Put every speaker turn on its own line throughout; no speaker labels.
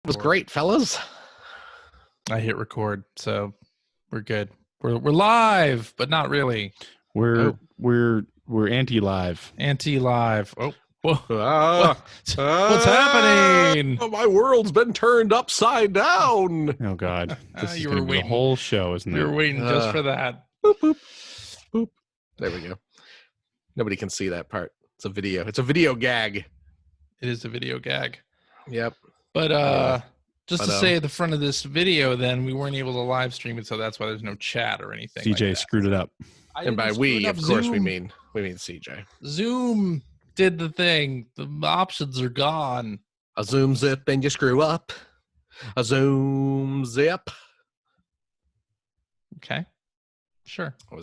was great, fellas.
I hit record, so we're good. We're live, but not really.
We're anti-live.
Anti-live. Oh,
What's
happening?
My world's been turned upside down.
Oh God, this is
You
going
were
to be the
waiting.
whole show, isn't
We
it?
were waiting just for that.
Boop, boop, boop. There we go. Nobody can see that part. It's a video. It's a video gag.
It is a video gag.
Yep.
But
Yeah.
just to say at the front of this video, then we weren't able to live stream it, so that's why there's no chat or anything.
CJ
like that.
screwed it up.
And by we, of course, we mean CJ.
Zoom did the thing. The options are gone.
A zoom zip and you screw up. A zoom zip.
Okay. Sure.
It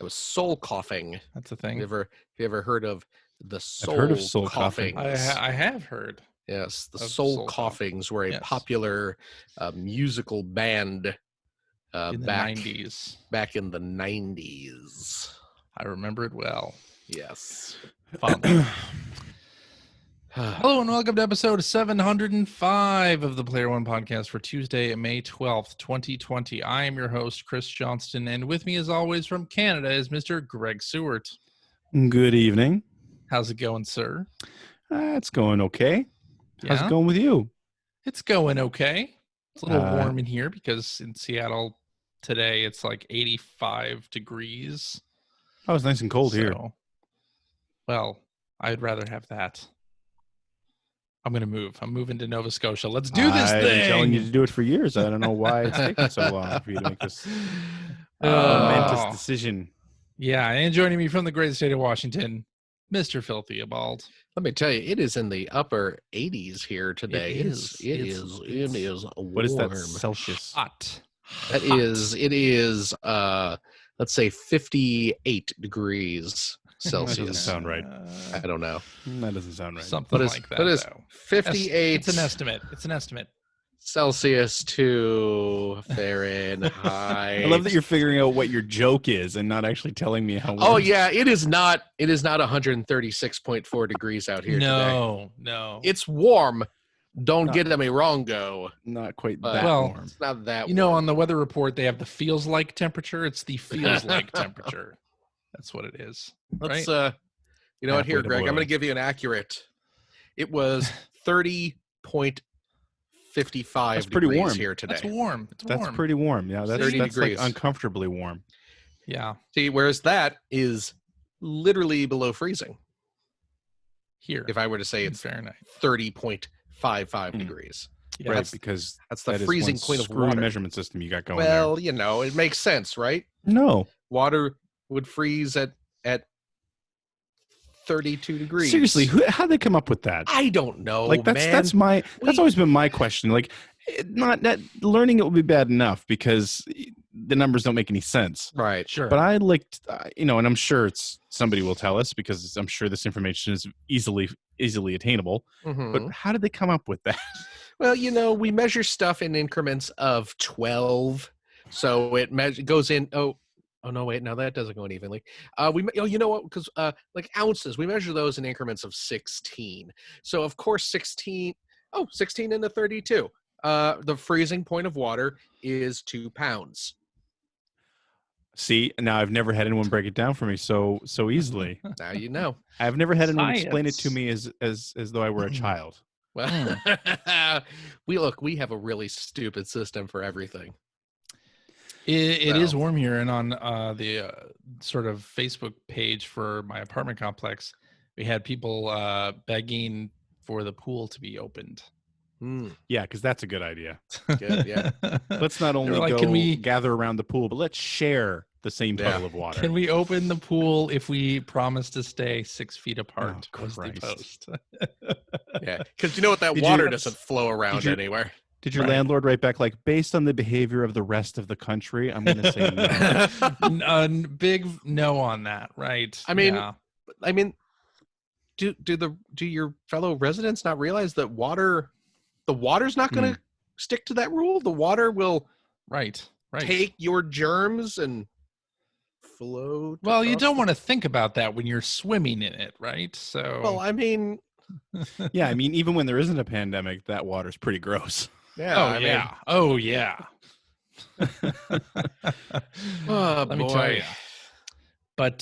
was soul coughing.
That's a thing.
Have you ever heard of the soul
I've heard of soul coughing.
I have heard.
Yes, the
Of
Soul
Soul
Coughings were a
Yes.
popular musical band
In the
back
90s.
back in the 90s.
I remember it well.
Yes.
Fun. Hello and welcome to episode 705 of the Player One podcast for Tuesday, May 12th, 2020. I am your host, Chris Johnston, and with me as always from Canada is Mr. Greg Seward.
Good evening.
How's it going, sir?
It's going okay. How's
Yeah?
it going with you?
It's going okay. It's a little
Uh,
warm in here because in Seattle today it's like 85 degrees.
Oh, it's nice and cold here.
So, well, I'd rather have that. I'm going to move. I'm moving to Nova Scotia. Let's do this
I've
thing.
been telling you to do it for years. I don't know why it's taking so long for you to make this
Oh.
momentous decision.
Yeah, and joining me from the great state of Washington, Mr. Filthy Abald.
Let me tell you, it is in the upper 80s here today.
It is.
It is warm.
What is that Celsius?
Hot.
It is let's say 58 degrees
That doesn't
Celsius.
sound right.
I don't know.
That doesn't sound right.
Something
What is
like that.
what is
though.
58
It's an estimate. It's an estimate.
Celsius to Fahrenheit?
I love that you're figuring out what your joke is and not actually telling me how.
Oh
words-
yeah, it is not 136.4 degrees out here today.
No.
It's warm. Don't
No.
get me wrong, go.
not quite
But-
that
Well,
warm.
It's not that
You know,
warm.
on the weather report, they have the feels like temperature. It's the feels like temperature. That's what it is.
Let's
right?
you know what, here,
Halfway to
Greg, I'm
boiling.
gonna give you an accurate. It was 30.55
That's pretty
degrees
warm.
here today.
That's warm. It's
That's
warm.
pretty warm. Yeah, that's
30
like
degrees.
uncomfortably warm.
Yeah.
See, whereas that is literally below freezing.
Here.
If I were to say
in
it's
Fahrenheit.
30.55
Mm.
degrees.
Yeah.
Right,
That's-
because
That's the
that is
freezing
one
point of
screwy
water.
measurement system you got going
Well, you know, it makes sense, right?
there. No,
Water would freeze at 32 degrees.
seriously, how'd they come up with that?
I don't know,
Like that's
man.
that's
We-
always been my question. Like, not that learning it will be bad enough because the numbers don't make any sense.
Right.
Sure.
But I liked, and I'm sure it's somebody will tell us because I'm sure this information is easily attainable.
Mhm.
But how did they come up with that?
Well, you know, we measure stuff in increments of 12. So it goes in. Oh, no, wait. No, that doesn't go in evenly. You know what? Because like ounces, we measure those in increments of 16. So, of course, 16 into 32. The freezing point of water is 2 pounds.
See, now I've never had anyone break it down for me so easily.
Now you know.
I've never had anyone explain it to
Science.
me as though I were a child.
Well, we have a really stupid system for everything.
It is
Well.
warm here, and on the sort of Facebook page for my apartment complex, we had people begging for the pool to be opened.
Yeah, because that's a good idea.
Good, yeah.
Let's not only
like,
go
"Can we-
gather around the pool, but let's share the same
Yeah.
puddle of water.
Can we open the pool if we promise to stay 6 feet apart?
Oh,
was the
Christ.
post.
Yeah. Because you know what? That
Did you-
water doesn't flow around
you-
anywhere.
Did your
Right.
landlord write back like, based on the behavior of the rest of the country, I'm going to say no?
Big no on that, right?
I mean,
Yeah.
I mean, do your fellow residents not realize that the water's not going to stick to that rule? The water will
right.
take your germs and float.
Well, you
across
don't
the-
want to think about that when you're swimming in it, right? So,
Well, I mean,
Yeah, I mean, even when there isn't a pandemic, that water's pretty gross.
Yeah.
Oh
I mean,
yeah. Oh yeah.
oh
Let me tell
boy.
you. But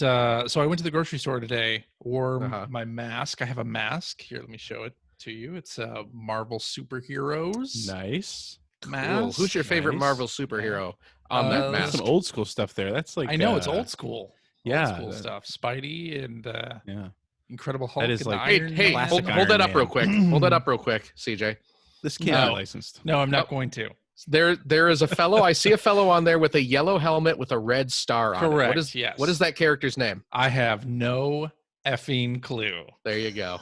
so I went to the grocery store today, wore
Uh-huh.
my mask. I have a mask here. Let me show it to you. It's a Marvel superheroes
Nice.
Cool.
mask.
Who's your favorite
Nice.
Marvel superhero on that
That's some
mask?
old school stuff there. That's like
I know it's old school. Old
yeah,
school stuff. Spidey and
yeah.
Incredible Hulk
That is
and
like
Hey,
Iron
hey,
Man.
classic
hold that
Iron
up real
Man.
quick. Hold that up real quick, CJ.
This can't be
No.
licensed.
No, I'm not
Oh.
going to.
There is a fellow. I see a fellow on there with a yellow helmet with a red star on it.
Correct. Yes.
What is that character's name?
I have no effing clue.
There you go.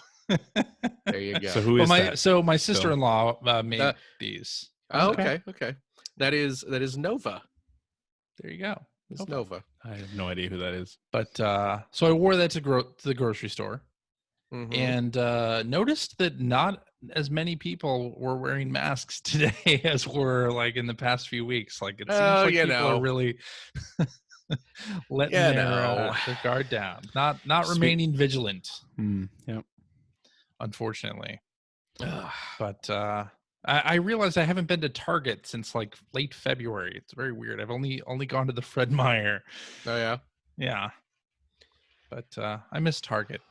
There you go.
So who
But
is that?
so my sister-in-law made
Uh,
these.
Oh,
Okay.
okay. That is Nova.
There you go.
It's Nova.
I have no idea who that is.
But so I wore that to the grocery store
Mhm.
and noticed that not as many people were wearing masks today as were like in the past few weeks. Like it seems
Oh,
like
you
people
know.
are really letting
You
their
know.
guard down, not
Sweet.
remaining vigilant,
Yeah.
unfortunately.
Ugh.
But I realized I haven't been to Target since like late February. It's very weird. I've only gone to the Fred Meyer.
Oh yeah.
Yeah. But I miss Target.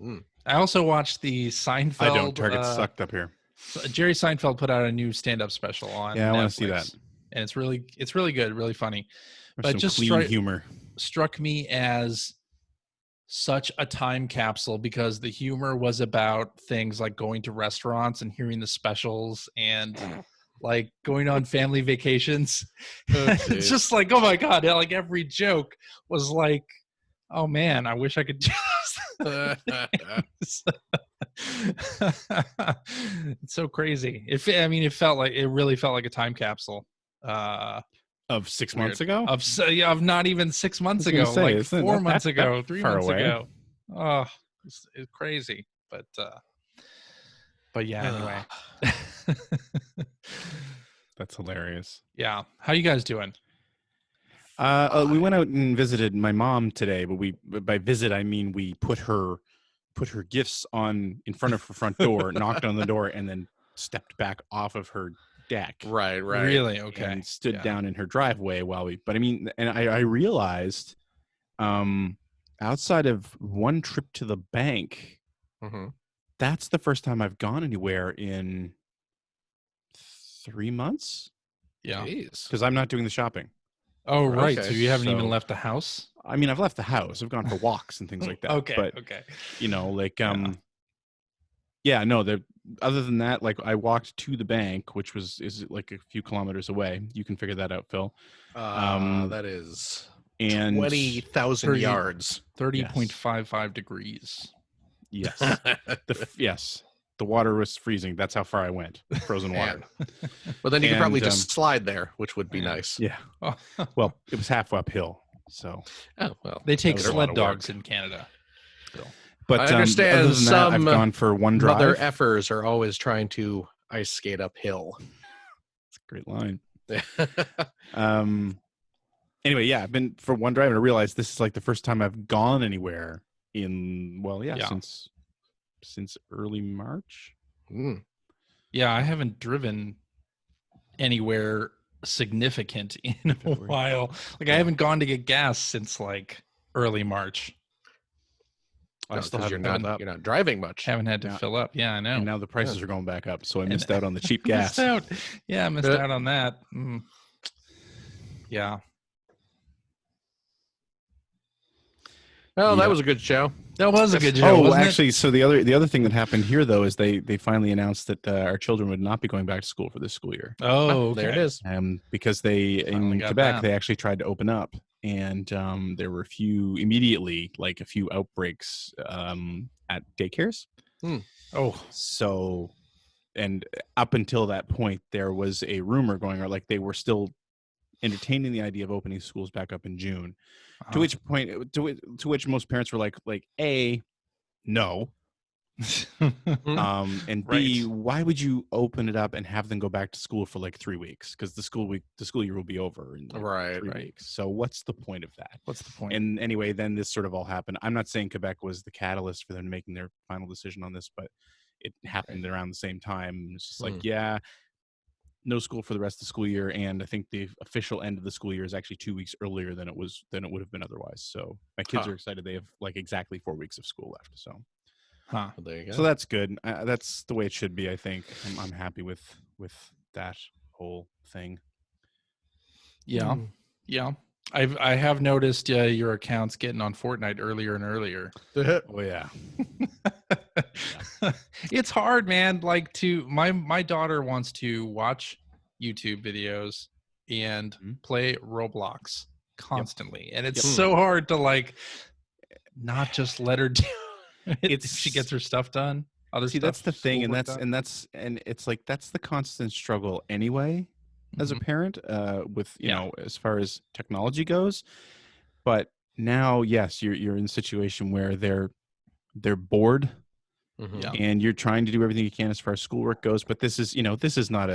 Mm.
I also watched the Seinfeld.
I don't. Target sucked up here.
Jerry Seinfeld put out a new stand-up special on
Yeah, I want
Netflix,
to see that.
and it's really good, really funny.
There's
But
some
just
clean humor.
struck me as such a time capsule because the humor was about things like going to restaurants and hearing the specials and like going on family vacations.
Oh,
It's
jeez.
just like, oh my god, like every joke was like, oh man, I wish I could do this. It's so crazy. It really felt like a time capsule.
Of 6
Weird.
months ago?
Of not even 6 months
I was gonna
ago,
say,
like
isn't it
4
not
months
that
ago, 3
far
months
away?
ago. Oh, it's crazy. But yeah, anyway.
That's hilarious.
Yeah. How you guys doing?
We went out and visited my mom today, but by visit I mean we put her gifts in front of her front door, knocked on the door, and then stepped back off of her deck.
Right.
Really? Okay.
And stood
Yeah.
down in her driveway but I mean, and I realized, outside of one trip to the bank,
Mm-hmm.
that's the first time I've gone anywhere in 3 months
Yeah.
Jeez.
because I'm not doing the shopping.
Oh, right.
Okay,
So you haven't even
so-
left the house?
I mean, I've left the house. I've gone for walks and things like that.
Okay.
But
Okay.
you know, like
Yeah.
yeah, no, other than that, like I walked to the bank, which is like a few kilometers away. You can figure that out, Phil.
That is
And
20,000
30
yards.
30.55 degrees.
yes, yes, the water was freezing. That's how far I went. Frozen water.
Well, then you could probably
And,
just slide there, which would be
yeah.
nice.
Yeah.
Oh,
Well, it was half uphill. So,
Oh, well.
they take
was a lot
sled
of
dogs
work.
in Canada.
but
I understand
other than that, I've
some
gone for one drive.
Mother effers are always trying to ice skate uphill.
It's a great line. Anyway, yeah, I've been for one drive and I realized this is like the first time I've gone anywhere
Yeah.
since early March.
Mm.
Yeah, I haven't driven anywhere significant in a
February.
while. Like I haven't gone to get gas since like early March.
I
No,
still
'cause
haven't
you're not driving much.
Haven't had to
Yeah.
fill up. Yeah, I know.
And now the prices are going back up, so I
And-
missed out on the cheap gas.
Missed out. Yeah, I missed
Yeah.
out on that. Mm. Yeah.
Oh, that
Yeah.
was a good show.
That was a good show.
Oh,
wasn't
actually, so the other thing that happened here though is they finally announced that our children would not be going back to school for this school year.
it? Oh, okay.
There it is.
Because they
Finally
in
got
Quebec
that.
they actually tried to open up, and there were a few outbreaks at daycares.
Oh,
So, and up until that point, there was a rumor going on, like they were still entertaining the idea of opening schools back up in June. To which point, to which most parents were like, no, And B,
Right.
why would you open it up and have them go back to school for like 3 weeks? Because the school year will be over in like
Right.
3 weeks. So what's the point of that?
What's the point?
And anyway, then this sort of all happened. I'm not saying Quebec was the catalyst for them making their final decision on this, but it happened around the same time. It's just like, yeah, no school for the rest of the school year, and I think the official end of the school year is actually 2 weeks earlier than it would have been otherwise. So my kids are excited; they have like exactly 4 weeks of school left. So,
Well, there you go.
so that's good. That's the way it should be. I think I'm happy with that whole thing.
Yeah, yeah. I have noticed your accounts getting on Fortnite earlier and earlier.
Oh yeah.
It's hard, man. Like my daughter wants to watch YouTube videos and play Roblox constantly, and it's so hard to like not just let her do it if she gets her stuff done.
That's the thing, and it's like that's the constant struggle anyway as a parent with you know, as far as technology goes. But now, yes, you're in a situation where they're bored, and you're trying to do everything you can as far as schoolwork goes. But this is, you know, this is not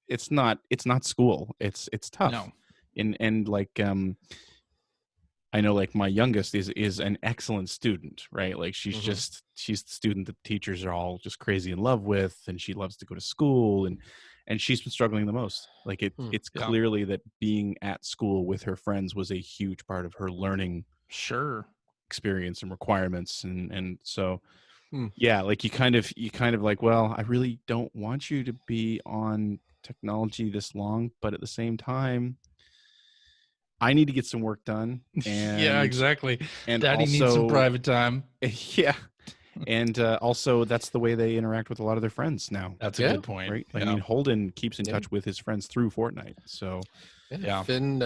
it's not school. It's tough.
No.
And like I know, like my youngest is an excellent student, right? Like she's the student that teachers are all just crazy in love with, and she loves to go to school, and she's been struggling the most. Like it's clearly that being at school with her friends was a huge part of her learning experience and requirements, and so yeah, like you kind of like, well, I really don't want you to be on technology this long, but at the same time I need to get some work done. And
yeah, exactly.
And
Daddy
also,
needs some private time.
Yeah. And also that's the way they interact with a lot of their friends now.
That's a good point.
Right? I mean, Holden keeps in touch with his friends through Fortnite. So
Finn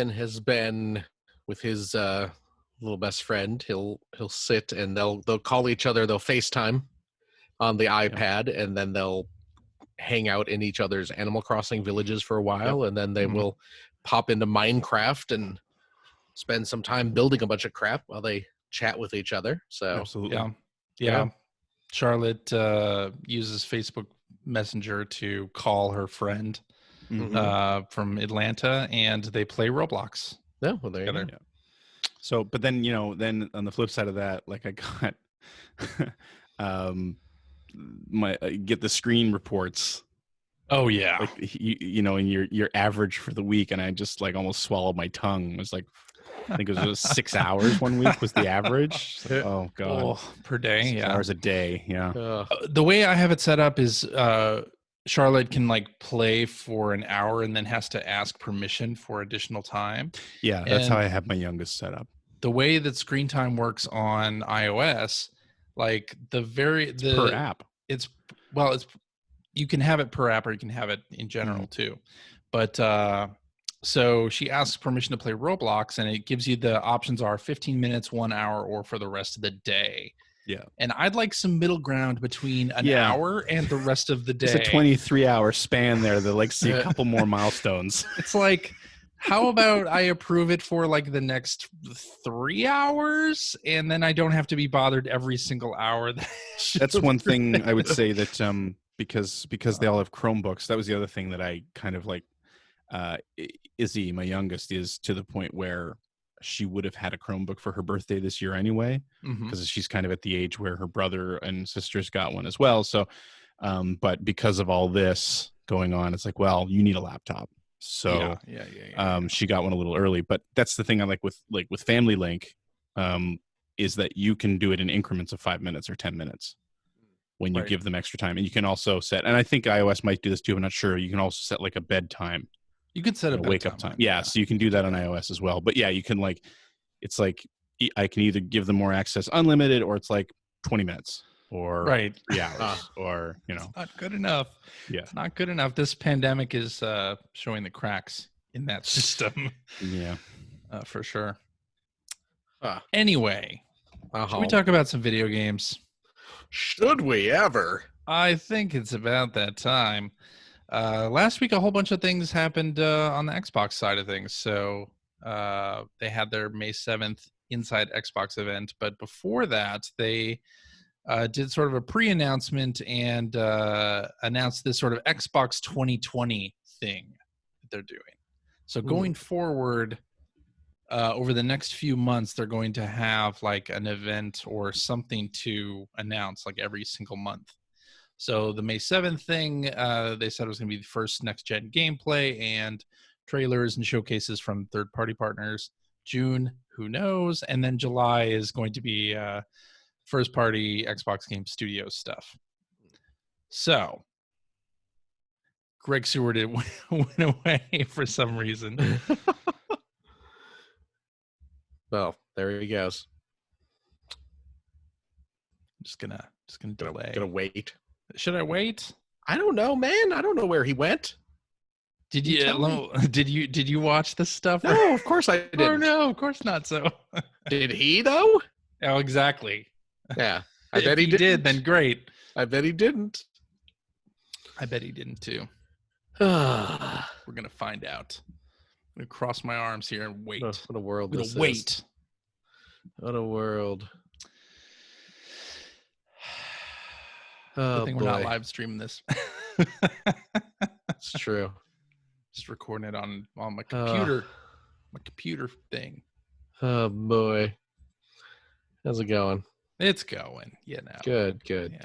has been with his little best friend. He'll sit and they'll call each other, they'll FaceTime on the iPad, and then they'll hang out in each other's Animal Crossing villages for a while, and then they will pop into Minecraft and spend some time building a bunch of crap while they chat with each other. So
absolutely.
Yeah. Charlotte uses Facebook Messenger to call her friend from Atlanta, and they play Roblox.
Yeah, well, there you go.
So, but then, you know, then on the flip side of that, like I got get the screen reports.
Oh yeah,
like you know, and your average for the week, and I just like almost swallowed my tongue. It was like, I think it was 6 hours one week was the average. Oh god,
per day.
6 hours a day. Yeah.
The way I have it set up is Charlotte can like play for an hour and then has to ask permission for additional time.
Yeah, that's how I have my youngest set up.
The way that screen time works on iOS, like
per app.
It's you can have it per app or you can have it in general too. But so she asks permission to play Roblox, and it gives you the options are 15 minutes, 1 hour, or for the rest of the day.
Yeah.
And I'd like some middle ground between an hour and the rest of the day.
It's a 23-hour span there that like see a couple more milestones.
It's like, how about I approve it for like the next 3 hours, and then I don't have to be bothered every single hour.
That's one thing I would say that because they all have Chromebooks. That was the other thing that I kind of like. Izzy, my youngest, is to the point where she would have had a Chromebook for her birthday this year anyway, because she's kind of at the age where her brother and sisters got one as well. So, but because of all this going on, it's like, well, you need a laptop. So she got one a little early. But that's the thing I like with Family Link, is that you can do it in increments of 5 minutes or 10 minutes when you give them extra time. And you can also set, and I think iOS might do this too, I'm not sure, you can also set like a bedtime.
You can set a
wake up time. Yeah, so you can do that on iOS as well. But yeah, you can like, it's like I can either give them more access unlimited, or it's like 20 minutes or 3 hours or, you know.
It's not good enough.
Yeah.
It's not good enough. This pandemic is showing the cracks in that system.
Yeah.
For sure. Anyway, should we talk about some video games?
Should we ever?
I think it's about that time. Last week, a whole bunch of things happened on the Xbox side of things. So they had their May 7th Inside Xbox event. But before that, they did sort of a pre-announcement and announced this sort of Xbox 2020 thing that they're doing. So going forward, over the next few months, they're going to have like an event or something to announce like every single month. So the May 7th thing, they said it was going to be the first next-gen gameplay and trailers and showcases from third-party partners. June, who knows? And then July is going to be first-party Xbox Game Studios stuff. So Greg Seward went away for some reason.
Well, there he goes.
Just gonna delay.
Gonna wait.
Should I wait?
I don't know, man. I don't know where he went.
Did you watch this stuff?
No, of course I didn't.
Oh no, of course not. So
did he though?
Oh, exactly.
Yeah, I bet he
did. Then great.
I bet he didn't.
I bet he didn't too.
We're
We're gonna find out. I'm gonna cross my arms here and wait.
What a world
I'm
this
gonna
is.
wait.
What a world.
Good thing we're not
boy.
live streaming this.
It's true.
Just recording it on my computer. My computer thing.
Oh boy. How's it going?
It's going. You know.
Good.
Yeah,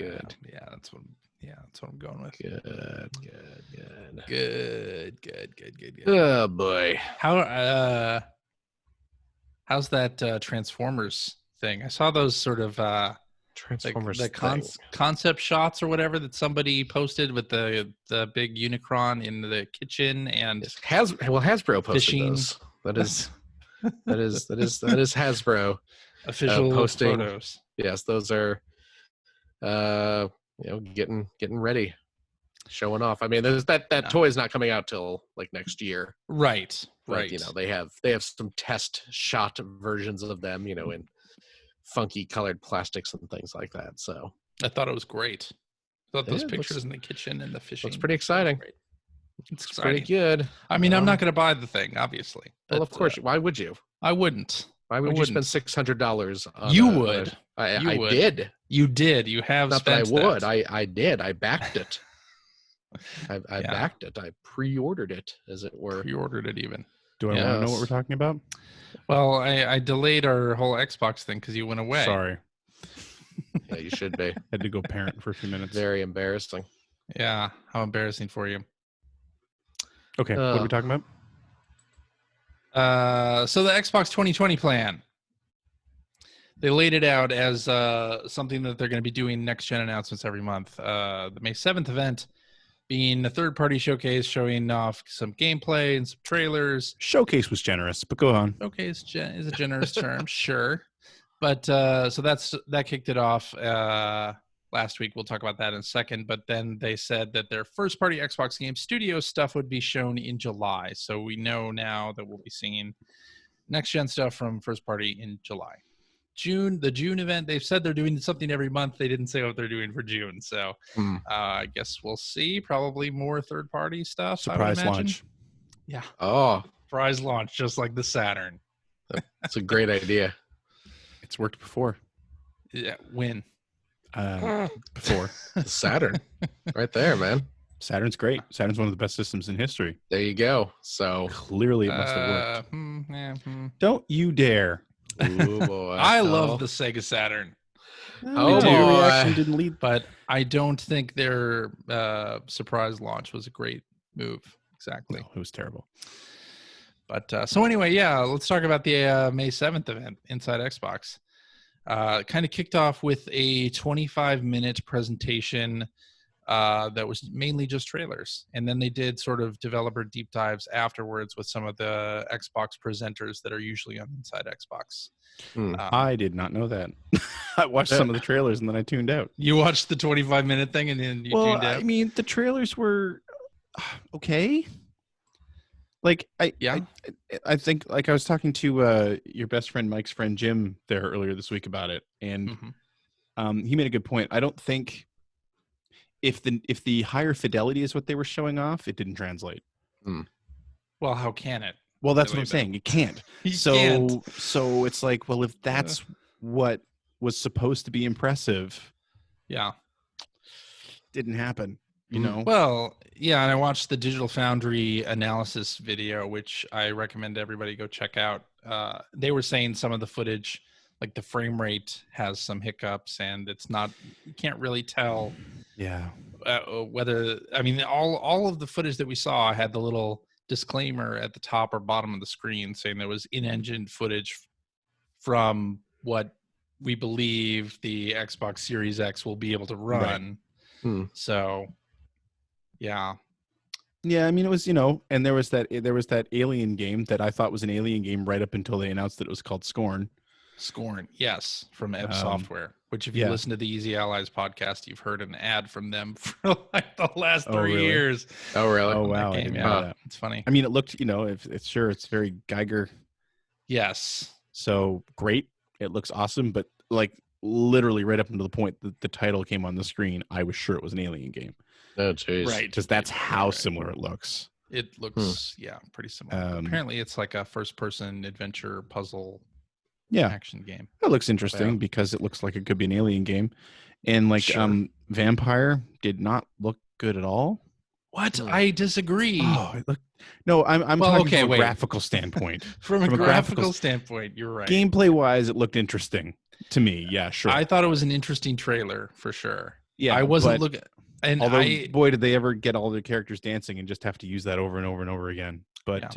that's what I'm going with. Good.
Oh boy.
How's that Transformers thing? I saw those sort of
Transformers
the concept shots or whatever that somebody posted with the big Unicron in the kitchen and
Hasbro posted
fishing.
those. That is Hasbro
official
posting
photos.
Yes, those are getting ready, showing off. I mean, there's that toy is not coming out till like next year.
Right.
But, they have some test shot versions of them, in funky colored plastics and things like that. So
I thought it was great. I thought those
Yeah,
pictures in the kitchen and the fishing.
looks pretty exciting.
Great. It's
pretty good.
I mean, I'm not going to buy the thing, obviously.
Well, of course. Why would you?
I wouldn't.
Why would you spend $600 on
You would.
I did.
You did. You have
Not
spent
that I would.
that.
I did. I backed it. I
Yeah.
backed it. I pre-ordered it, as it were.
Pre-ordered it even.
Do I want to know what we're talking about?
Well, I delayed our whole Xbox thing because you went away.
Sorry.
Yeah, you should be.
Had to go parent for a few minutes.
Very embarrassing.
Yeah. How embarrassing for you.
Okay, what are we talking about?
So the Xbox 2020 plan. They laid it out as something that they're going to be doing next-gen announcements every month. The May 7th event being a third-party showcase showing off some gameplay and some trailers.
Showcase was generous, but go on.
Showcase is a generous term, sure. But so that kicked it off last week. We'll talk about that in a second. But then they said that their first-party Xbox Game Studios stuff would be shown in July. So we know now that we'll be seeing next-gen stuff from first-party in July. The June event, they've said they're doing something every month. They didn't say what they're doing for June. So I guess we'll see. Probably more third-party stuff.
Surprise launch.
Yeah.
Oh,
Surprise launch, just like the Saturn.
that's a great idea.
It's worked before.
Yeah. When?
Before.
The Saturn. Right there, man.
Saturn's great. Saturn's one of the best systems in history.
There you go. So
Clearly it must have worked. Don't you dare.
ooh, boy.
I love the Sega Saturn.
Oh,
Your
boy.
reaction didn't lead.
But I don't think their surprise launch was a great move. Exactly.
No, it was terrible.
But so anyway, yeah, let's talk about the May 7th event inside Xbox. Kind of kicked off with a 25-minute presentation that was mainly just trailers. And then they did sort of developer deep dives afterwards with some of the Xbox presenters that are usually on Inside Xbox.
I did not know that. I watched some of the trailers and then I tuned out.
You watched the 25-minute thing and then you tuned out?
I mean, the trailers were okay. Like I think like I was talking to your best friend Mike's friend Jim there earlier this week about it, and he made a good point. I don't think if the higher fidelity is what they were showing off, it didn't translate.
Well, how can it?
Well, that's what
really
I'm saying.
though.
You can't.
You can't.
So it's like, well, if that's what was supposed to be impressive,
Yeah.
didn't happen. You
Mm.
know.
Well, yeah, and I watched the Digital Foundry analysis video, which I recommend everybody go check out. They were saying some of the footage, like the frame rate, has some hiccups, and it's not. You can't really tell
Yeah.
whether. I mean, all of the footage that we saw had the little disclaimer at the top or bottom of the screen saying there was in-engine footage from what we believe the Xbox Series X will be able to run.
Right.
Hmm.
So, yeah.
Yeah, I mean, it was, and there was that Alien game that I thought was an Alien game right up until they announced that it was called Scorn.
Scorn, yes, from Ebb
Um,
Software. Which, if you
yeah.
listen to the Easy Allies podcast, you've heard an ad from them for like the last 3
really?
years.
Oh, really?
Oh
on that
wow, I
game,
didn't
yeah.
know that.
It's funny.
I mean, it looked, if it's very
Yes,
so great. It looks awesome, but like literally right up until the point that the title came on the screen, I was sure it was an Alien game.
Oh, jeez.
right.
Because that's how
Right.
similar it looks.
It looks, yeah, pretty similar. Apparently, it's like a first-person adventure puzzle
Yeah,
action game.
it looks interesting
Yeah.
because it looks like it could be an Alien game, and like
Sure.
Vampire did not look good at all.
What?
Hmm.
I disagree.
Oh, it looked, no, I'm
Well,
talking
okay,
from a
wait.
graphical standpoint.
From a
from a
graphical
graphical
standpoint, you're right.
Gameplay wise, it looked interesting to me. Yeah, sure.
I thought it was an interesting trailer for sure.
Yeah,
I wasn't
but
looking, and
although boy, did they ever get all their characters dancing and just have to use that over and over and over again. But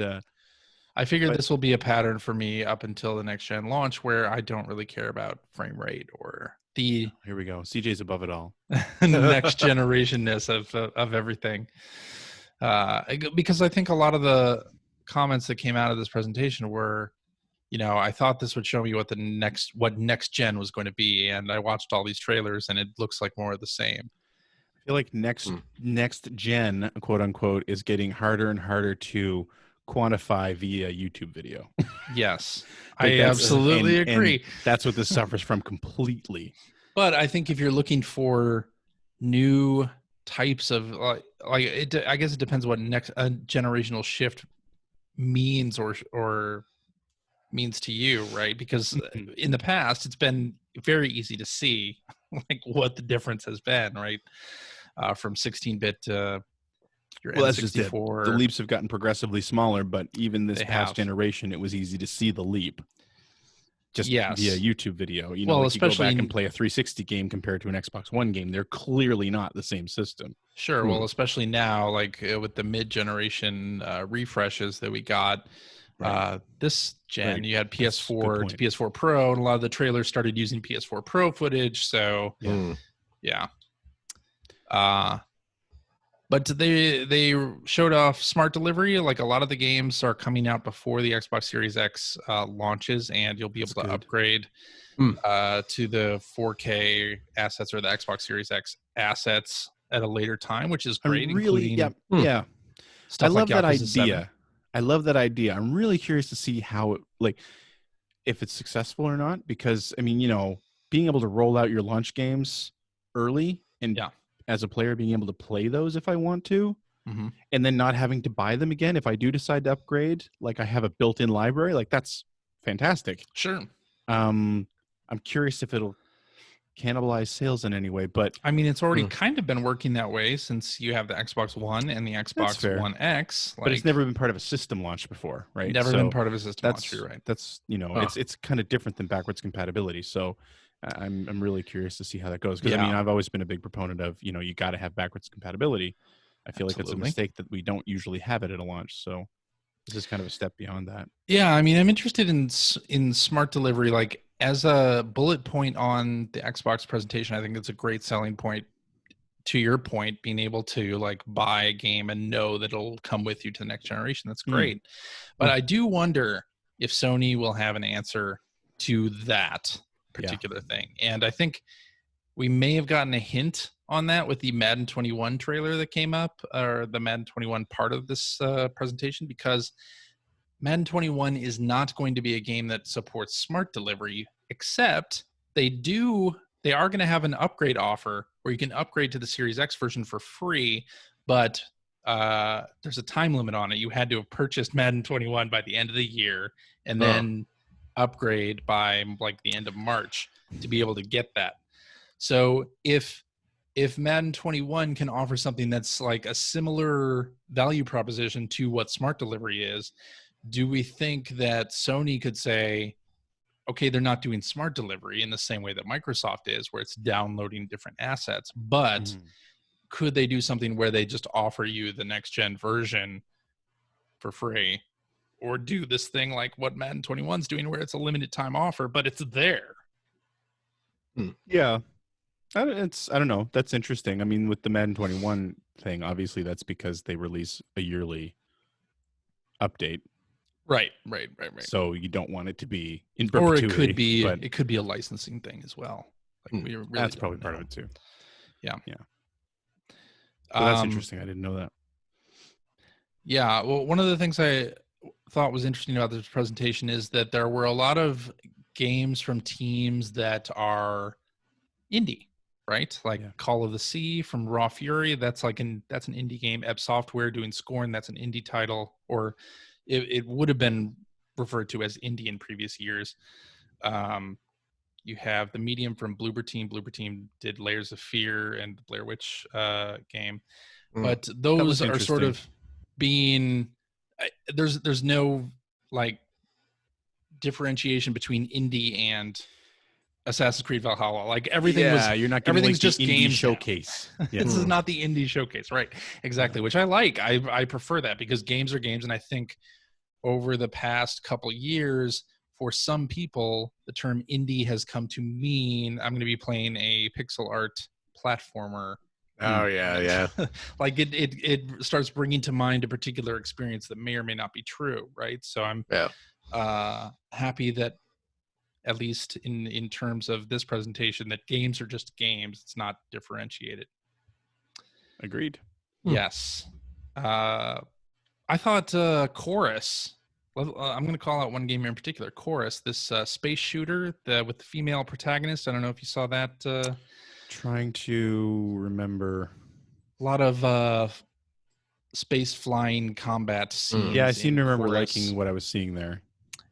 I figured
but-
this will be a pattern for me up until the next gen launch, where I don't really care about frame rate or the
here we go. CJ's above it all.
next generationness of everything. Because I think a lot of the comments that came out of this presentation were, I thought this would show me what next gen was going to be, and I watched all these trailers, and it looks like more of the same.
I feel like next gen, quote unquote, is getting harder and harder to quantify via YouTube video.
Yes,
Like
I
that's-
absolutely
and
agree.
That's what this suffers from completely.
But I think if you're looking for new types of I guess it depends what next generational shift means or means to you, right? Because in the past it's been very easy to see like what the difference has been, right? From 16-bit to your
Well, that's just it.
N64.
The leaps have gotten progressively smaller, but even this
They
past
have.
generation, it was easy to see the leap. Just
Yes.
via YouTube video.
Well,
like you go
especially
back
in-
and play a 360 game compared to an Xbox One game. They're clearly not the same system.
Sure. Well, especially now, like with the mid-generation refreshes that we got, this gen,
Right.
you had
That's a good
PS4
point.
to PS4 Pro, and a lot of the trailers started using PS4 Pro footage. So, yeah. But they showed off smart delivery. Like a lot of the games are coming out before the Xbox Series X launches, and you'll be able
That's
to
good.
upgrade to the 4K assets or the Xbox Series X assets at a later time, which is great.
I'm really,
including
yeah.
stuff
I love
like
that
Yakuza 7.
idea. I love that idea. I'm really curious to see how it, like, if it's successful or not, because I mean, being able to roll out your launch games early and as a player being able to play those if I want to, and then not having to buy them again if I do decide to upgrade, like I have a built-in library, like that's fantastic.
Sure.
I'm curious if it'll cannibalize sales in any way, but
I mean, it's already kind of been working that way since you have the Xbox One and the Xbox
fair.
One X.
but it's never been part of a system launch before, right?
never
So
been part of a system
that's
launch. You're right.
That's it's kind of different than backwards compatibility. So I'm really curious to see how that goes, because I mean, I've always been a big proponent of you got to have backwards compatibility. I feel like it's a mistake that we don't usually have it at a launch. So this is kind of a step beyond that.
Yeah, I mean, I'm interested in smart delivery. Like as a bullet point on the Xbox presentation, I think it's a great selling point. To your point, being able to like buy a game and know that it'll come with you to the next generation, that's great. But I do wonder if Sony will have an answer to that particular thing. And I think we may have gotten a hint on that with the Madden 21 trailer that came up, or the Madden 21 part of this presentation, because Madden 21 is not going to be a game that supports smart delivery, except they are going to have an upgrade offer where you can upgrade to the Series X version for free, but there's a time limit on it. You had to have purchased Madden 21 by the end of the year and
Oh.
then upgrade by like the end of March to be able to get that. So if Madden 21 can offer something that's like a similar value proposition to what smart delivery is, do we think that Sony could say, okay, they're not doing smart delivery in the same way that Microsoft is, where it's downloading different assets, but
Mhm.
could they do something where they just offer you the next gen version for free, or do this thing like what Madden 21 is doing, where it's a limited time offer, but it's there?
Yeah. I don't know. That's interesting. I mean, with the Madden 21 thing, obviously that's because they release a yearly update.
Right.
So you don't want it to be in
Or
perpetuity. But
it could be a licensing thing as well. Like we really
that's
don't
probably part
know.
of it too.
Yeah.
So that's interesting. I didn't know that.
Yeah. Well, one of the things I thought was interesting about this presentation is that there were a lot of games from teams that are indie, right? Like
Yeah.
Call of the Sea from Raw Fury. That's an indie game. Ebb Software doing Scorn. That's an indie title, or it would have been referred to as indie in previous years. You have The Medium from Bloober Team. Bloober Team did Layers of Fear and the Blair Witch game. But those are sort of being there's no like differentiation between indie and Assassin's Creed Valhalla. Like everything
you're not getting
everything's
like
just
the indie
games now.
showcase. Yeah.
This is not the indie showcase, right? Exactly, which I like. I prefer that because games are games, and I think over the past couple years, for some people, the term indie has come to mean I'm going to be playing a pixel art platformer.
Oh yeah.
Like it starts bringing to mind a particular experience that may or may not be true, right? So I'm happy that at least in terms of this presentation, that games are just games. It's not differentiated.
Agreed.
Yes. I thought Chorus. I'm going to call out one game in particular, Chorus, this space shooter with the female protagonist. I don't know if you saw that.
Trying to remember.
A lot of space flying combat scenes.
Yeah, I seem to remember
Chorus.
liking what I was seeing there.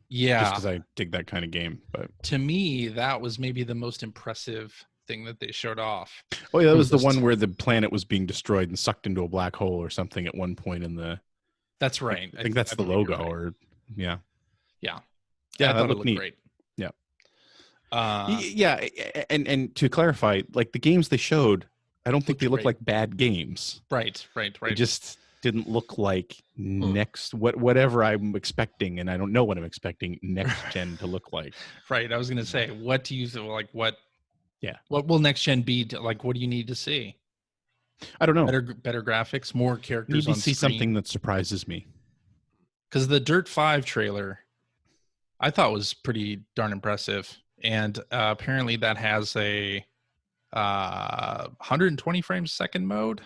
Yeah.
Just because I dig that kind of game. But
to me, that was maybe the most impressive thing that they showed off.
Oh yeah, that was the one where the planet was being destroyed and sucked into a black hole or something at one point in the.
That's right.
I think that's the logo, right. Or yeah.
Yeah,
that looked neat.
Great.
Yeah.
Yeah,
and to clarify, like the games they showed, I don't think they looked like bad games.
Right.
They just didn't look like whatever I'm expecting, and I don't know what I'm expecting next gen to look like.
Right. I was going to say, what do you like? What?
Yeah.
What will next gen be? Like, what do you need to see?
I don't know.
Better graphics, more characters.
Need to see something that surprises me.
Because the Dirt 5 trailer, I thought was pretty darn impressive, and apparently that has a 120 frames a second mode.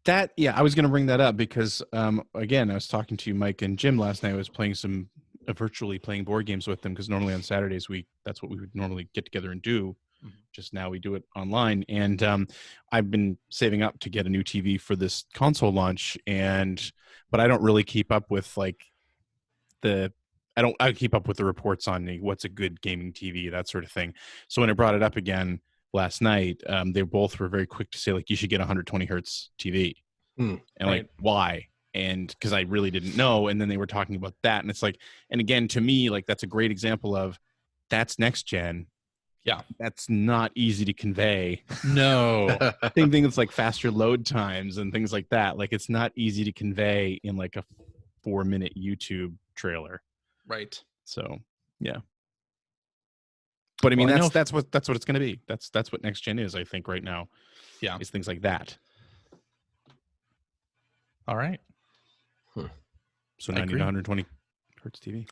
I was going to bring that up because again, I was talking to Mike and Jim last night. I was playing virtually playing board games with them because normally on Saturdays that's what we would normally get together and do. Just now we do it online, and I've been saving up to get a new TV for this console launch, but I don't really keep up with I keep up with the reports on what's a good gaming TV, that sort of thing. So when I brought it up again last night, they both were very quick to say like you should get a 120 hertz TV, and like why? And because I really didn't know, and then they were talking about that, and it's like, and again to me like that's a great example of that's next gen.
Yeah,
that's not easy to convey.
No.
Same thing. It's like faster load times and things like that. Like it's not easy to convey in like a 4-minute YouTube trailer.
Right.
So yeah. But I mean that's what it's going to be. That's what next gen is. I think right now.
Yeah.
Is things like that.
All right.
So now I need 120 hertz TV.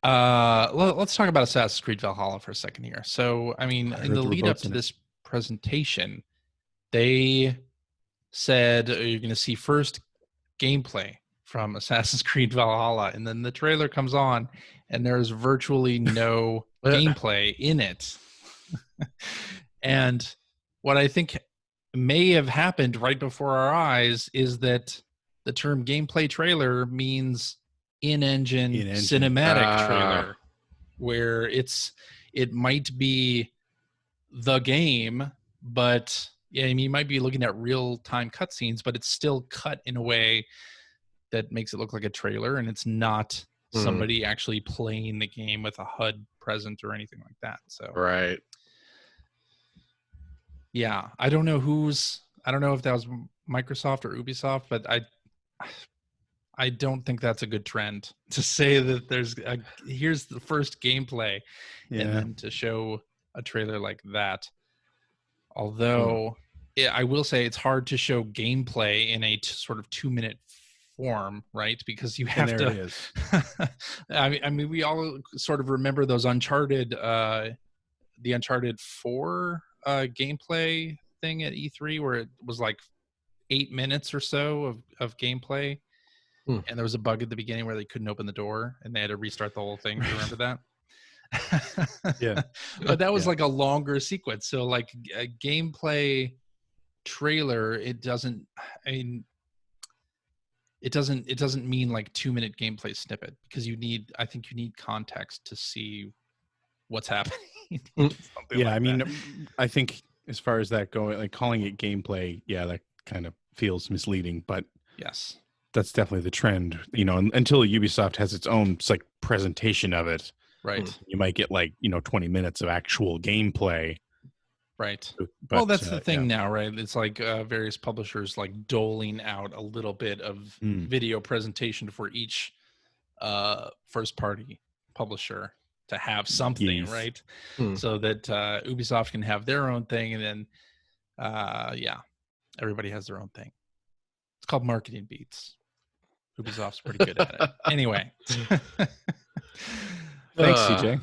Let's talk about Assassin's Creed Valhalla for a second here. So, I mean, in the lead up to this presentation, they said you're going to see first gameplay from Assassin's Creed Valhalla, and then the trailer comes on, and there's virtually no gameplay in it. And what I think may have happened right before our eyes is that the term gameplay trailer means in-engine
In-engine.
cinematic trailer, where it might be the game, but yeah, I mean, you might be looking at real-time cutscenes, but it's still cut in a way that makes it look like a trailer, and it's not somebody actually playing the game with a HUD present or anything like that. So
Right.
yeah, I don't know if that was Microsoft or Ubisoft, but I don't think that's a good trend to say that here's the first gameplay and then to show a trailer like that. Although I will say it's hard to show gameplay in a sort of 2-minute form, right? Because you have
and there
to.
It is.
I mean, we all sort of remember those the Uncharted 4 gameplay thing at E3, where it was like 8 minutes or so of gameplay. And there was a bug at the beginning where they couldn't open the door and they had to restart the whole thing. Do you remember that?
Yeah.
But that was like a longer sequence. So like a gameplay trailer, it doesn't mean like 2-minute gameplay snippet, because I think you need context to see what's happening.
Yeah, I mean, I think as far as that going, like calling it gameplay, yeah, that kind of feels misleading, but
yes,
that's definitely the trend, until Ubisoft has its own like presentation of it.
Right.
You might get 20 minutes of actual gameplay.
Right.
But,
well, that's the thing now, right? It's like various publishers like doling out a little bit of video presentation for each first party publisher to have something, right? So that Ubisoft can have their own thing, and then everybody has their own thing. It's called marketing beats. Ubisoft's pretty good at it. Anyway.
Thanks, CJ.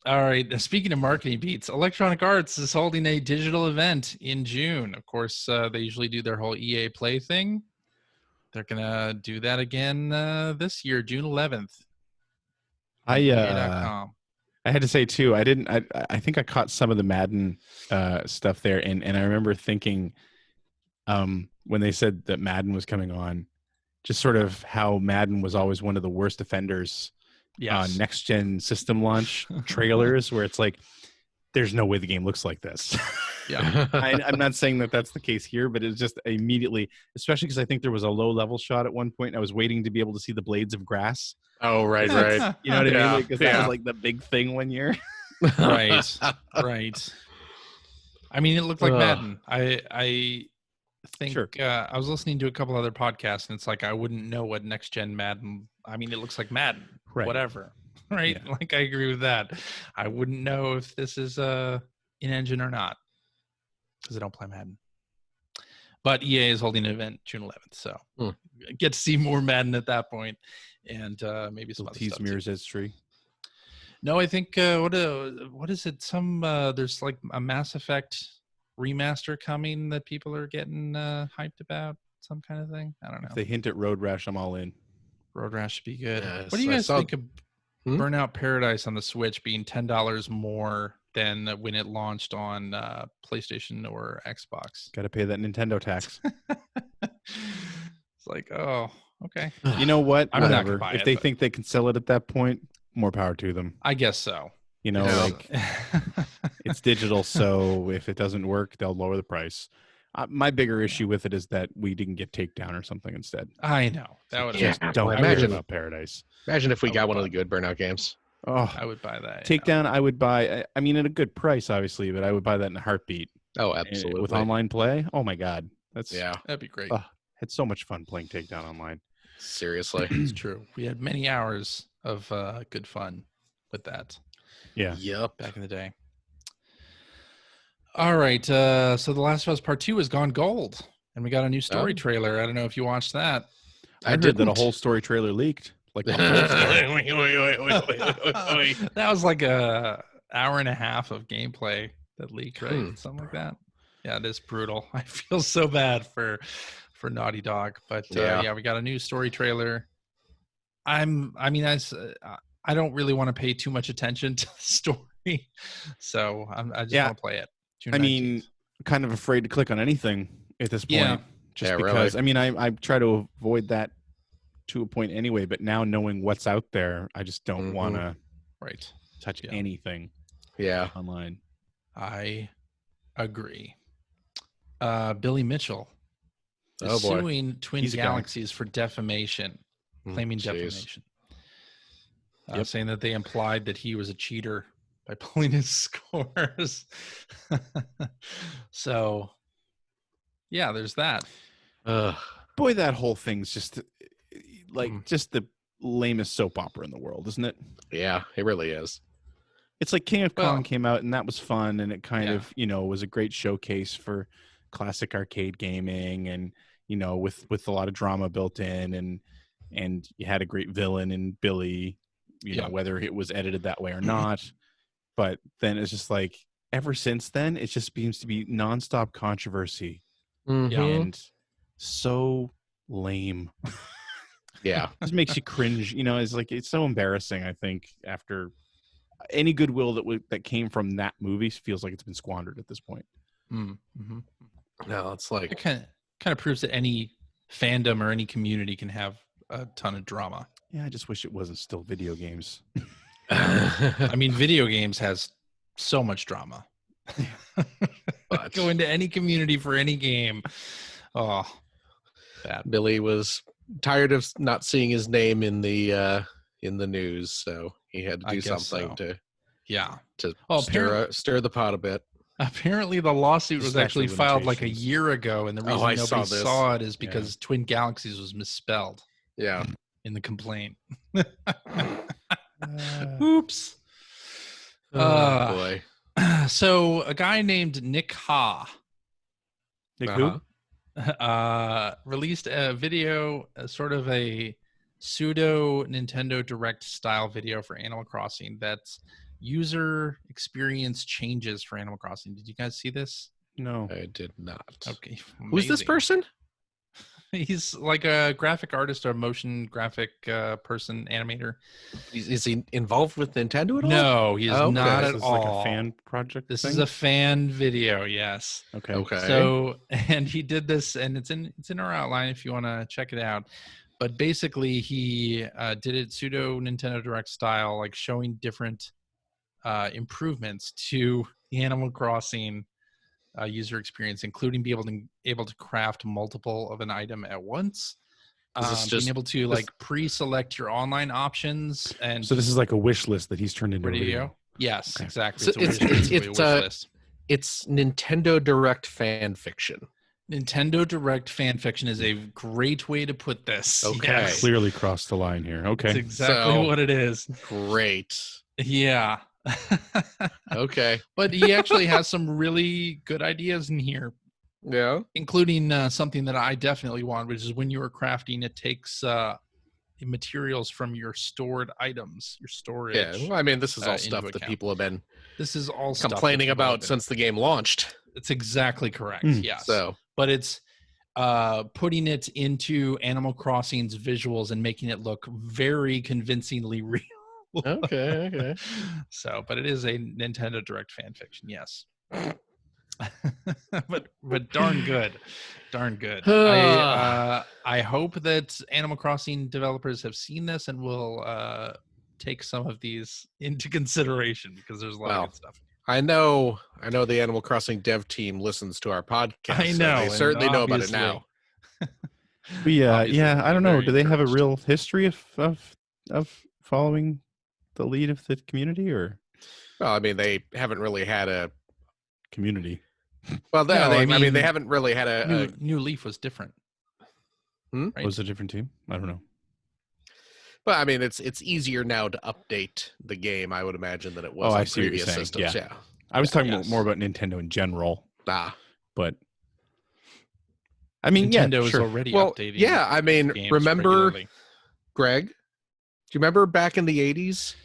All right. Speaking of marketing beats, Electronic Arts is holding a digital event in June. Of course, they usually do their whole EA Play thing. They're gonna do that again this year, June 11th. EA.com.
I had to say too, I think I caught some of the Madden stuff there, and I remember thinking when they said that Madden was coming on, just sort of how Madden was always one of the worst offenders on next gen system launch trailers, where it's like, there's no way the game looks like this.
Yeah.
I'm not saying that that's the case here, but it's just immediately, especially because I think there was a low level shot at one point. I was waiting to be able to see the blades of grass.
Oh, right.
You know what I mean? Because that was like the big thing one year.
Right. I mean, it looked like Madden. I think I was listening to a couple other podcasts, and it's like I wouldn't know what next gen Madden. I mean, it looks like Madden, whatever, right? Yeah. Like, I agree with that. I wouldn't know if this is in engine or not, because I don't play Madden. But EA is holding an event June 11th, so get to see more Madden at that point, and maybe some other stuff.
Mirror's Edge tree.
No, I think what is it? There's like a Mass Effect remaster coming that people are getting hyped about, some kind of thing. I don't know.
If they hint at Road Rash, I'm all in.
Road Rash should be good. What do you guys think of Burnout Paradise on the Switch being $10 more than when it launched on PlayStation or Xbox?
Got to pay that Nintendo tax.
It's like, oh, okay.
You know what?
I'm not gonna buy
if they think they can sell it at that point, more power to them.
I guess so.
Like it's digital, so if it doesn't work, they'll lower the price. My bigger issue with it is that we didn't get Takedown or something instead.
I know. That would
don't imagine about Paradise.
Imagine if we got one of the good Burnout games.
Oh,
I would buy that.
Takedown, I would buy. I mean, at a good price, obviously, but I would buy that in a heartbeat.
Oh, absolutely.
With online play, oh my god,
that'd be great.
Had so much fun playing Takedown online.
Seriously,
it's true. We had many hours of good fun with that.
Yeah.
Yep.
Back in the day. All right. So The Last of Us Part 2 has gone gold, and we got a new story trailer. I don't know if you watched that.
I heard that a whole story trailer leaked. Like the whole
that was like a hour and a half of gameplay that leaked, right? Something like that. Yeah, it is brutal. I feel so bad for Naughty Dog, but we got a new story trailer. I don't really want to pay too much attention to the story, so I just want to play it.
I mean, kind of afraid to click on anything at this point.
Yeah.
Just
Yeah,
because,
really.
I mean, I try to avoid that to a point anyway, but now knowing what's out there, I just don't want to
Right.
touch
Yeah.
anything
Yeah.
online.
I agree. Billy Mitchell is
Oh boy.
suing Twin
He's a guy.
Galaxies for defamation, claiming
Jeez.
defamation.
Yep.
Saying that they implied that he was a cheater by pulling his scores. So, yeah, there's that.
Boy, that whole thing's just like just the lamest soap opera in the world, isn't it?
Yeah, it really is.
It's like King of
Well,
Kong came out and that was fun, and it kind
yeah.
of, was a great showcase for classic arcade gaming, and with a lot of drama built in, and you had a great villain in Billy, whether it was edited that way or not. But then it's just like ever since then, it just seems to be nonstop controversy and so lame.
Yeah.
Just makes you cringe. It's like it's so embarrassing. I think after any goodwill that came from that movie feels like it's been squandered at this point.
Mm-hmm.
No, it's like
It kind of proves that any fandom or any community can have a ton of drama.
Yeah, I just wish it wasn't still video games.
I mean, video games has so much drama.
But
go into any community for any game. Oh, bad.
Billy was tired of not seeing his name in the news, so he had to do something to stir the pot a bit.
Apparently, the lawsuit was actually filed like a year ago, and the reason nobody saw it is because Twin Galaxies was misspelled.
Yeah,
in the complaint. Oops.
Oh boy.
So a guy named Nick Ha.
Nick who?
Released a video, sort of a pseudo Nintendo Direct style video for Animal Crossing that's user experience changes for Animal Crossing. Did you guys see this?
No,
I did not.
Okay. Amazing.
Who's this person?
He's like a graphic artist or a motion graphic person, animator.
Is he involved with Nintendo at all?
No, he is not at all.
Like a fan project.
This is a fan video. Yes.
Okay.
So, and he did this, and it's in our outline if you want to check it out. But basically, he did it pseudo Nintendo Direct style, like showing different improvements to the Animal Crossing user experience, including being able to craft multiple of an item at once, being able to like pre-select your online options, and
so this is like a wish list that he's turned into a video.
Yes, okay. Exactly.
So it's Nintendo Direct fan fiction.
Nintendo Direct fan fiction is a great way to put this.
Okay,
yes.
Clearly crossed the line here. Okay,
that's exactly what it is.
Great.
Yeah.
Okay.
But he actually has some really good ideas in here.
Yeah.
Including something that I definitely want, which is when you are crafting, it takes materials from your stored items, your storage.
Yeah. Well, I mean, this is all stuff that people have been complaining about since the game launched.
It's exactly correct. Yes. But it's putting it into Animal Crossing's visuals and making it look very convincingly real.
Okay.
So, but it is a Nintendo Direct fan fiction, yes. but darn good. I hope that Animal Crossing developers have seen this and will take some of these into consideration, because there's a lot of good stuff.
I know the Animal Crossing dev team listens to our podcast.
I know.
So they certainly know about it now.
But yeah. I don't know. Do they have a real history of following the lead of the community, or?
Well, I mean, they haven't really had a
community.
Well, they haven't really had a
New Leaf was different.
Right? Was it a different team? I don't know.
But I mean, it's easier now to update the game, I would imagine, than it was on previous systems. Yeah.
I was talking more about Nintendo in general. But I mean,
Nintendo is already updating.
Yeah, I mean, remember, Greg? Do you remember back in the 80s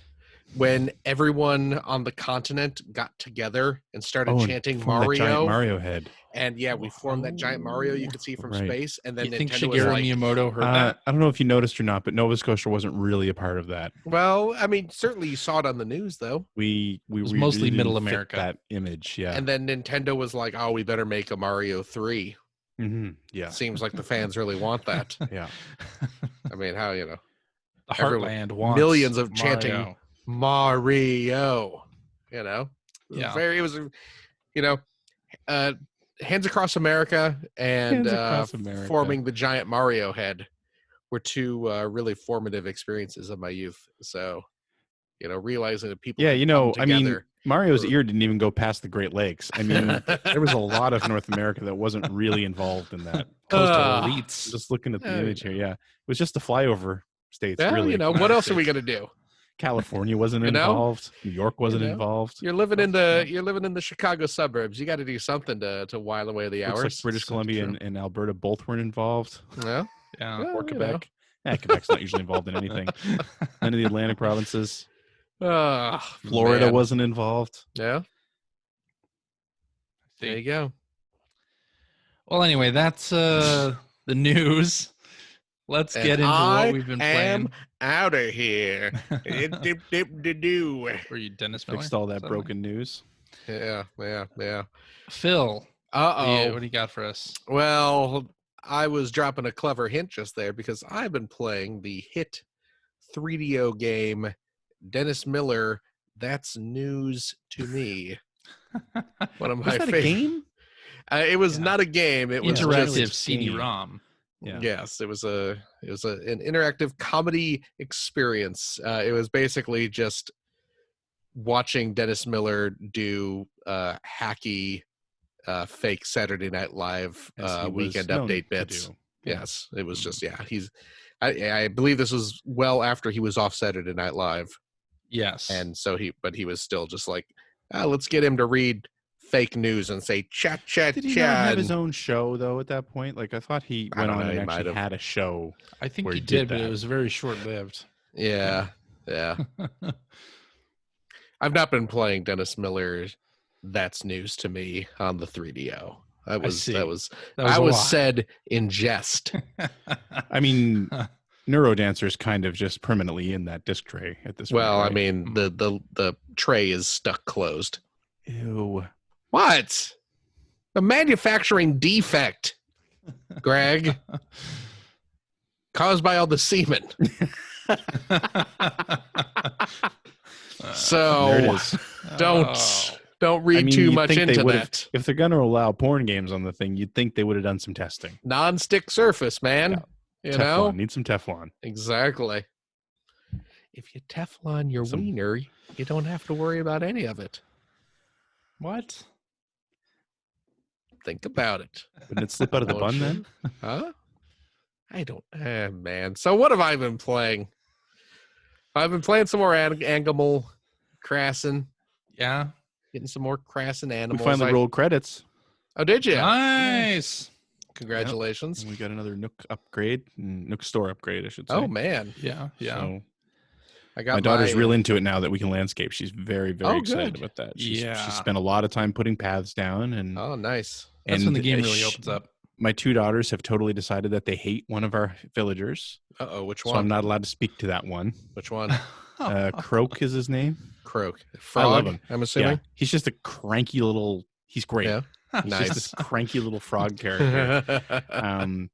when everyone on the continent got together and started chanting Mario?
Giant Mario head.
And yeah, we formed that giant Mario you could see from
Right.
space, and then
You think
Nintendo was
Shigeru
like,
Miyamoto heard that?
I don't know if you noticed or not, but Nova Scotia wasn't really a part of that.
well, I mean, certainly you saw it on the news though.
We
was
really
mostly
didn't
Middle
fit
America.
that image. Yeah.
And then Nintendo was like, oh, we better make a Mario 3.
Yeah.
Seems like the fans really want that.
Yeah.
I mean, how, you know,
The
everyone-
Heartland wants
millions of chanting
Mario.
Mario, you know,
Yeah.
it was, you know, Hands Across America and
Hands Across America.
forming the giant Mario head were two really formative experiences of my youth. So, you know, realizing that people,
Yeah,
could
you know,
come
I mean,
together.
Mario's ear didn't even go past the Great Lakes. I mean, there was a lot of North America that wasn't really involved in that.
Coastal
Ah.
elites.
Just looking at the
Oh,
image here, yeah, it was just the flyover states.
Well,
really,
you know, what else are we gonna do?
California wasn't
You know?
involved. New York wasn't
know?
involved.
You're living in the Chicago suburbs. You got to do something to while away the hours.
Looks like British Columbia and Alberta both weren't involved.
Yeah.
Yeah.
Well,
Or
you
Quebec. Quebec's not usually involved in anything. None of the Atlantic provinces. Florida
man.
wasn't involved.
Yeah. There you go.
Well, anyway, that's the news. Let's get into what we've been playing.
Out of here. Do.
Were you Dennis Miller?
Fixed all that
Something?
broken news.
Yeah.
Phil,
Uh-oh.
what do you got for us?
Well, I was dropping a clever hint just there because I've been playing the hit 3DO game Dennis Miller. That's news to me. One of my
Was that
favorite.
a game?
It was not a game. It was
Interactive
just-
CD-ROM.
Yeah.
Yes, it was an interactive comedy experience. It was basically just watching Dennis Miller do hacky fake Saturday Night Live
As he was
weekend
known
update
to
bits.
do.
Yes, it was just he's. I believe this was well after he was off Saturday Night Live,
Yes.
and so he was still just like, let's get him to read fake news and say chat.
Did he not have his own show though at that point? Like I thought he
I
went
don't
on
know,
and
he might
actually
have.
had a show.
I think
where
he
he
did,
did
but it
that.
was very short-lived.
Yeah. I've not been playing Dennis Miller. That's news to me on the 3DO. That was
a
was
lot.
said in jest.
I mean, Neurodancer's kind of just permanently in that disc tray at this
Well,
point.
I
right?
mean, the tray is stuck closed.
Ew.
What? A manufacturing defect, Greg, caused by all the semen. So
There it is.
don't read
I mean,
too
you'd
much
think they
into
would've-
that.
If they're going to allow porn games on the thing, you'd think they would have done some testing.
Non-stick surface, man. You
Teflon.
know?
Need some Teflon.
Exactly. If you Teflon your
Some-
wiener, you don't have to worry about any of it.
What?
Think about it.
Wouldn't it slip out of the
Won't
bun
you?
then?
Huh? I don't. Man. So what have I been playing? I've been playing some more Animal Crossing,
Yeah.
getting some more Crossing
We
animals.
finally rolled credits.
Oh, did you?
Nice.
Congratulations.
And we got another Nook upgrade, Nook store upgrade, I should say.
Oh man,
Yeah. Yeah.
So
I got
my daughter's real into it now that we can landscape. She's very, very
Oh,
excited
good.
about that.
Yeah.
She spent a lot of time putting paths down, and
Oh, nice.
That's when the game
and
really opens up.
My two daughters have totally decided that they hate one of our villagers,
Which
so
one?
I'm not allowed to speak to that one.
Which one?
Croak is his name.
Croak.
I
Frog.
love him.
I'm assuming.
Yeah, he's just a cranky little. He's great.
Yeah.
He's just this cranky little frog character.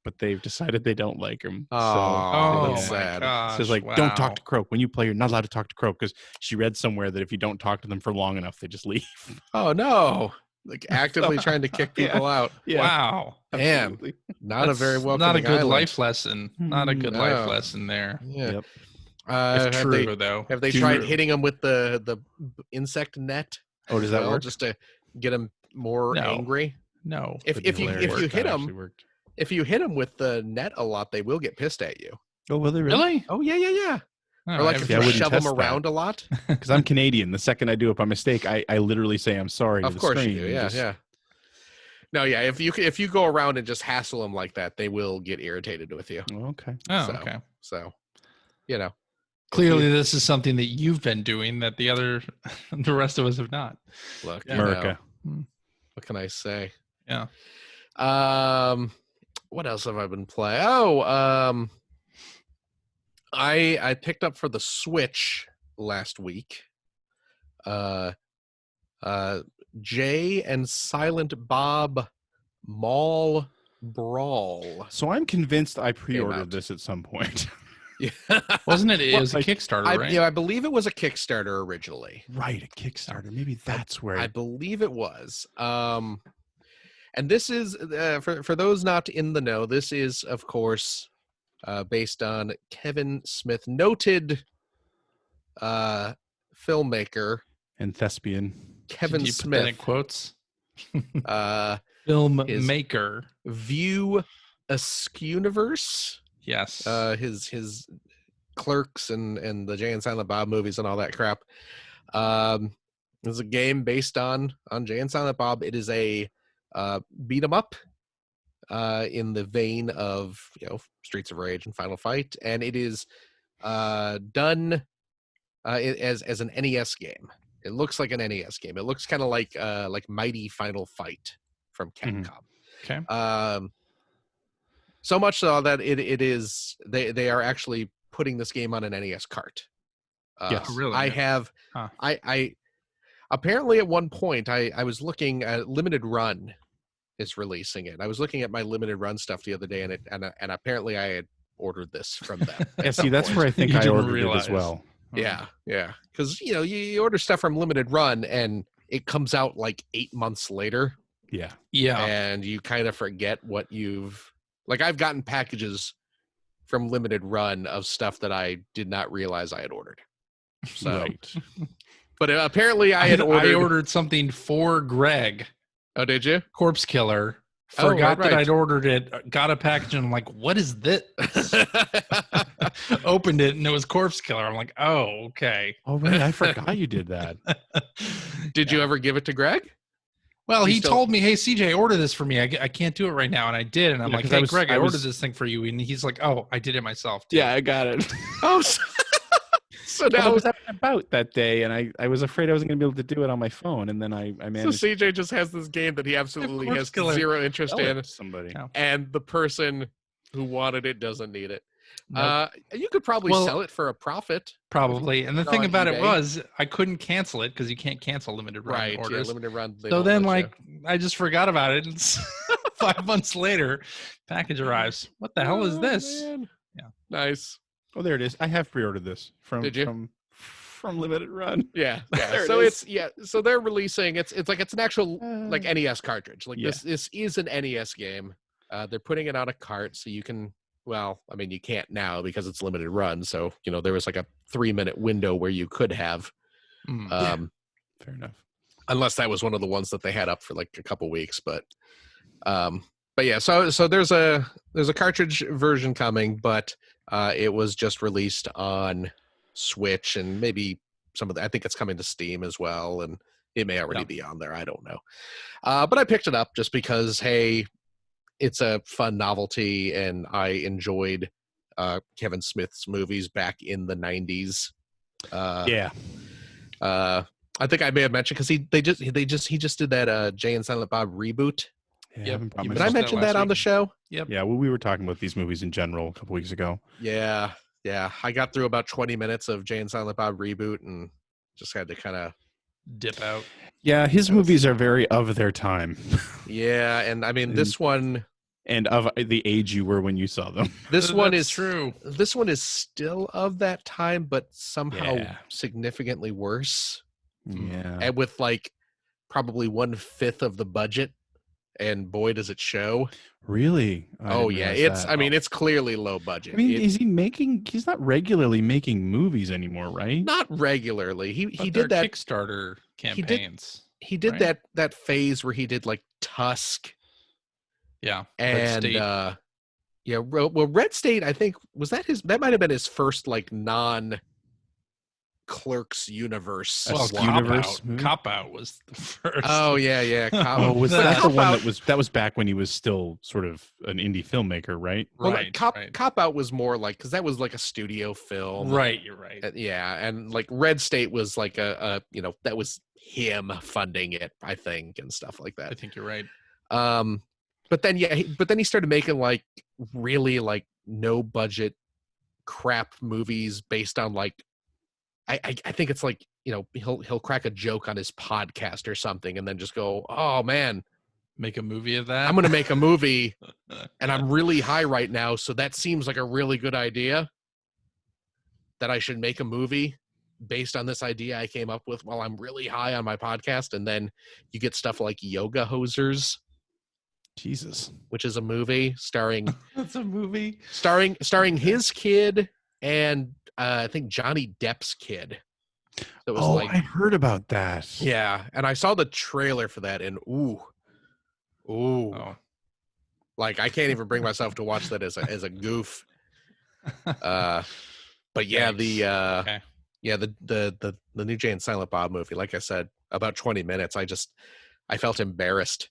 But they've decided they don't like him.
Oh, that's
yeah.
sad.
gosh,
So it's like,
wow.
don't talk to Croak. When you play, you're not allowed to talk to Croak because she read somewhere that if you don't talk to them for long enough, they just leave.
Oh no! Like actively trying to kick
Yeah.
people out.
Wow.
Damn.
Absolutely.
Not a
That's
very welcoming
Not a good
island.
life lesson. Not a good life
No.
lesson there.
Yeah.
Yep.
Have
True,
they,
though.
have they
True.
tried hitting them with the insect net?
Oh, does that
Well,
work?
just to get them more
No.
angry?
No.
If
That'd be
you
hilarious
hit
that
'em-
actually worked.
If you hit them with the net a lot, they will get pissed at you.
Oh, will they
Really?
Oh yeah.
Oh,
Or like
I
if
Yeah, I
you
wouldn't
shove them
test that.
around a lot.
Because I'm Canadian. The second I do it by mistake, I literally say I'm sorry.
Of
to the
course
screen
you do.
and
Yeah,
just-
yeah. No, yeah. If you go around and just hassle them like that, they will get irritated with you.
Oh, okay.
Oh,
So-
okay.
So, you know.
Clearly, this is something that you've been doing that the rest of us have not.
Look,
Yeah.
you know,
America.
what can I say?
Yeah.
What else have I been playing? I picked up for the Switch last week. Jay and Silent Bob Mall Brawl.
So I'm convinced I
out.
pre-ordered this at some point.
Yeah.
Wasn't it? It
Well,
was a
like,
Kickstarter, right?
I believe it was a Kickstarter originally.
Right, a Kickstarter. Maybe that's where
I believe it was. And this is for those not in the know. This is, of course, based on Kevin Smith, noted filmmaker
and thespian.
Kevin
Did you put that in
Smith.
quotes?
His
Filmmaker.
View Askewniverse.
Yes.
His Clerks and the Jay and Silent Bob movies and all that crap. It's a game based on Jay and Silent Bob. It is a beat 'em up in the vein of Streets of Rage and Final Fight, and it is done as an NES game. It looks like an NES game. It looks kind of like Mighty Final Fight from Capcom.
Okay.
So much so that it is they are actually putting this game on an NES cart.
Yes.
Oh, really?
I have.
Huh.
I apparently at one point I was looking at Limited Run is releasing it. I was looking at my Limited Run stuff the other day, and apparently I had ordered this from them.
Yeah, see, that's where I think
You
I
didn't
ordered it
realize.
as well.
Yeah, because you order stuff from Limited Run and it comes out like 8 months later,
Yeah.
Yeah.
and you kind of forget what you've like. I've gotten packages from Limited Run of stuff that I did not realize I had ordered. So,
Right.
but apparently I had ordered.
I ordered something for Greg,
Oh, did you?
Corpse Killer.
Oh,
Forgot
right.
that I'd ordered it. Got a package and I'm like, what is this? Opened it and it was Corpse Killer. I'm like, oh, okay.
Oh, right. I forgot you did that.
Did you ever give it to Greg?
Well,
You
he
still-
told me, hey, CJ, order this for me. I can't do it right now. And I did. And I'm
Yeah,
like,
'cause
hey,
I was-
Greg,
I
I ordered
was-
this thing for you. And he's like, oh, I did it myself. Too.
Yeah, I got it.
Oh, so
I
now
was out and about that day, and I was afraid I wasn't going to be able to do it on my phone, and then I
so
managed
CJ just has this game that he absolutely
Corpse
has
Killer.
zero
to
interest
sell it
in,
to somebody.
Yeah.
and the person who wanted it doesn't need it.
Nope.
You could probably
Well-
sell it for a profit.
Probably. And the
They're
thing
on
about it
eBay.
was I couldn't cancel it because you can't cancel limited run
Right,
orders.
yeah, Limited Run. they
So
don't
then,
let you.
like, I just forgot about it. And 5 months later, package arrives. What the hell is
Oh,
this?
man.
Yeah.
Nice.
Oh, there it is. I have pre-ordered this from
Did you?
from Limited Run.
Yeah,
There
yeah.
it
So
is.
so they're releasing it's like it's an actual like NES cartridge. Like
Yeah.
this is an NES game. They're putting it on a cart so you can. Well, I mean, you can't now because it's Limited Run. So there was like a 3-minute window where you could have,
Mm.
Fair enough.
unless that was one of the ones that they had up for like a couple weeks. But yeah. So there's a cartridge version coming, but it was just released on Switch and maybe some of the. I think it's coming to Steam as well, and it may already
Yeah.
be on there. I don't know. But I picked it up just because, hey, it's a fun novelty, and I enjoyed Kevin Smith's movies back in the 90s.
Yeah.
I think I may have mentioned because he just did that Jay and Silent Bob reboot.
Yeah,
Yep.
I haven't brought
You
my
Did I
mentioned
stuff.
mention
last
that on the
week.
show?
Yeah, well, we were talking about these movies in general a couple weeks ago.
Yeah. I got through about 20 minutes of Jay and Silent Bob reboot and just had to kind of.
Dip out.
Yeah, his movies are very of their time
Yeah, and I mean this one.
and of the age you were when you saw them.
This one
That's
is
true.
This one is still of that time, but somehow
Yeah.
significantly worse,
Yeah.
and with like probably 1/5 of the budget. And boy, does it show!
Really? I
Oh
didn't
yeah,
realize that.
I mean, it's clearly low budget.
I mean,
It-
is he making? He's not regularly making movies anymore, right?
not regularly. He
But
did
they're
that.
Kickstarter
He did-
campaigns.
He did
right?
that phase where he did like Tusk
Yeah. Red
and
State.
yeah. Well, Red State. I think that might have been his first like non Clerks universe.
A
well,
swap universe
Cop
movie?
Out. Cop Out was the first.
Oh yeah.
Oh, was
But
that the
Cop
one
Out-
that was back when he was still sort of an indie filmmaker, right?
Well,
right.
Cop Out was more like because that was like a studio film,
Right. You're right.
Yeah, and like Red State was like a that was him funding it, I think, and stuff like
I
that.
think you're right.
But then he started making like really like no budget crap movies based on like I think it's like, you know, he'll crack a joke on his podcast or something and then just go, oh man,
Make a movie of that.
I'm gonna make a movie and I'm really high right now, so that seems like a really good idea that I should make a movie based on this idea I came up with while I'm really high on my podcast. And then you get stuff like Yoga Hosers,
Jesus.
which is a movie starring
That's a movie.
starring his kid and I think Johnny Depp's kid. That was
I heard about that.
yeah, and I saw the trailer for that, and ooh,
Oh.
like I can't even bring myself to watch that as a goof. But yeah,
Okay.
the new Jay and Silent Bob movie. Like I said, about 20 minutes. I felt embarrassed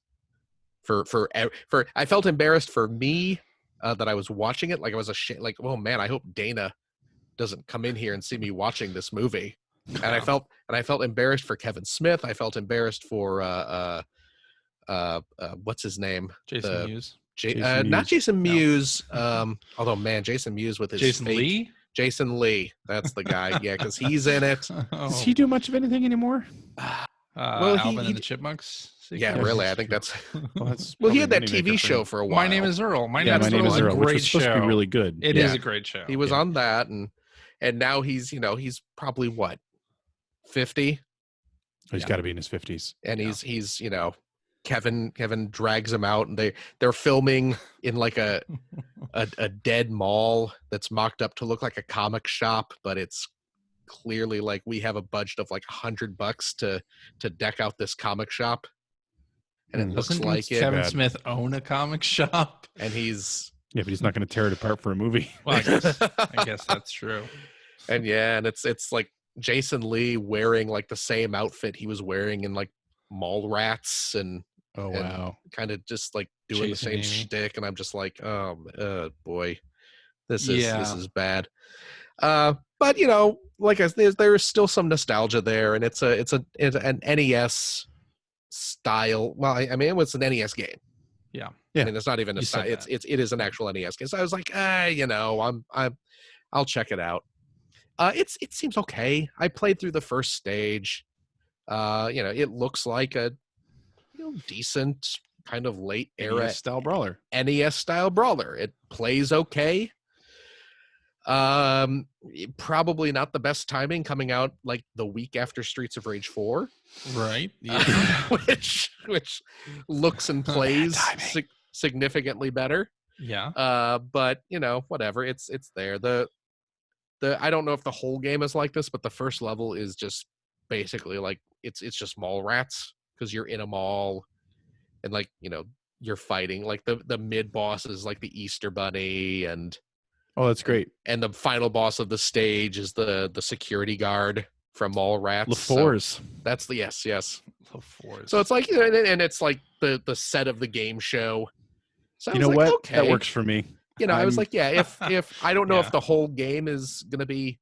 I felt embarrassed for me that I was watching it. Like I was like, oh man, I hope Dana doesn't come in here and see me watching this movie. And I felt embarrassed for Kevin Smith. I felt embarrassed for what's his name?
Jason Mewes.
Not Jason Mewes. Although man, Jason Mewes with his
Jason Lee.
Jason Lee, that's the guy. Yeah, because he's in it.
Does he do much of anything anymore?
Well,
Alvin and the Chipmunks.
Yeah, really. I think that's.
That's
Well, he
probably
had that
moneymaker
TV
for
show
him.
for a while.
My Name is Earl. My
Yeah,
Name
my
is
name
Earl
is Earl, which
Great
was supposed
show.
to be really good.
It
Yeah.
is a great show.
He was on that, and now he's he's probably what 50,
He's got to be in his 50s.
and he's Kevin drags him out, and they're filming in like a dead mall that's mocked up to look like a comic shop, but it's clearly like we have a budget of like $100 to deck out this comic shop, and it looks
Doesn't
like it.
Kevin
bad.
Smith own a comic shop?
And he's
Yeah, but he's not going to tear it apart for a movie.
Well, I guess that's true.
and it's like Jason Lee wearing like the same outfit he was wearing in like Mallrats and
Oh,
and
wow.
kind of just like doing the
Chasing
same
Amy.
shtick, and I'm just like, oh boy, this
Yeah.
is bad. But like there is still some nostalgia there, and it's an NES style. Well, I mean, it was an NES game.
Yeah.
Yeah.
I mean, it's not even a
You said
style. It is an actual NES game. So I was like, I'll check it out. It seems okay. I played through the first stage. It looks like a decent kind of late era
NES style brawler.
NES style brawler. It plays okay. Probably not the best timing coming out like the week after Streets of Rage 4.
Right. Yeah.
which looks and plays significantly better.
Yeah.
But whatever. It's there. The I don't know if the whole game is like this, but the first level is just basically like it's just mall rats because you're in a mall and like you're fighting like the mid boss is like the Easter Bunny and
Oh, that's great.
and the final boss of the stage is the security guard from Mallrats.
LaFours.
That's the yes.
LaFours.
So it's like and it's like the set of the game show. So I
You
was
know
like,
what?
okay.
That works for me.
I was like, yeah, if I don't know
Yeah.
if the whole game is gonna be,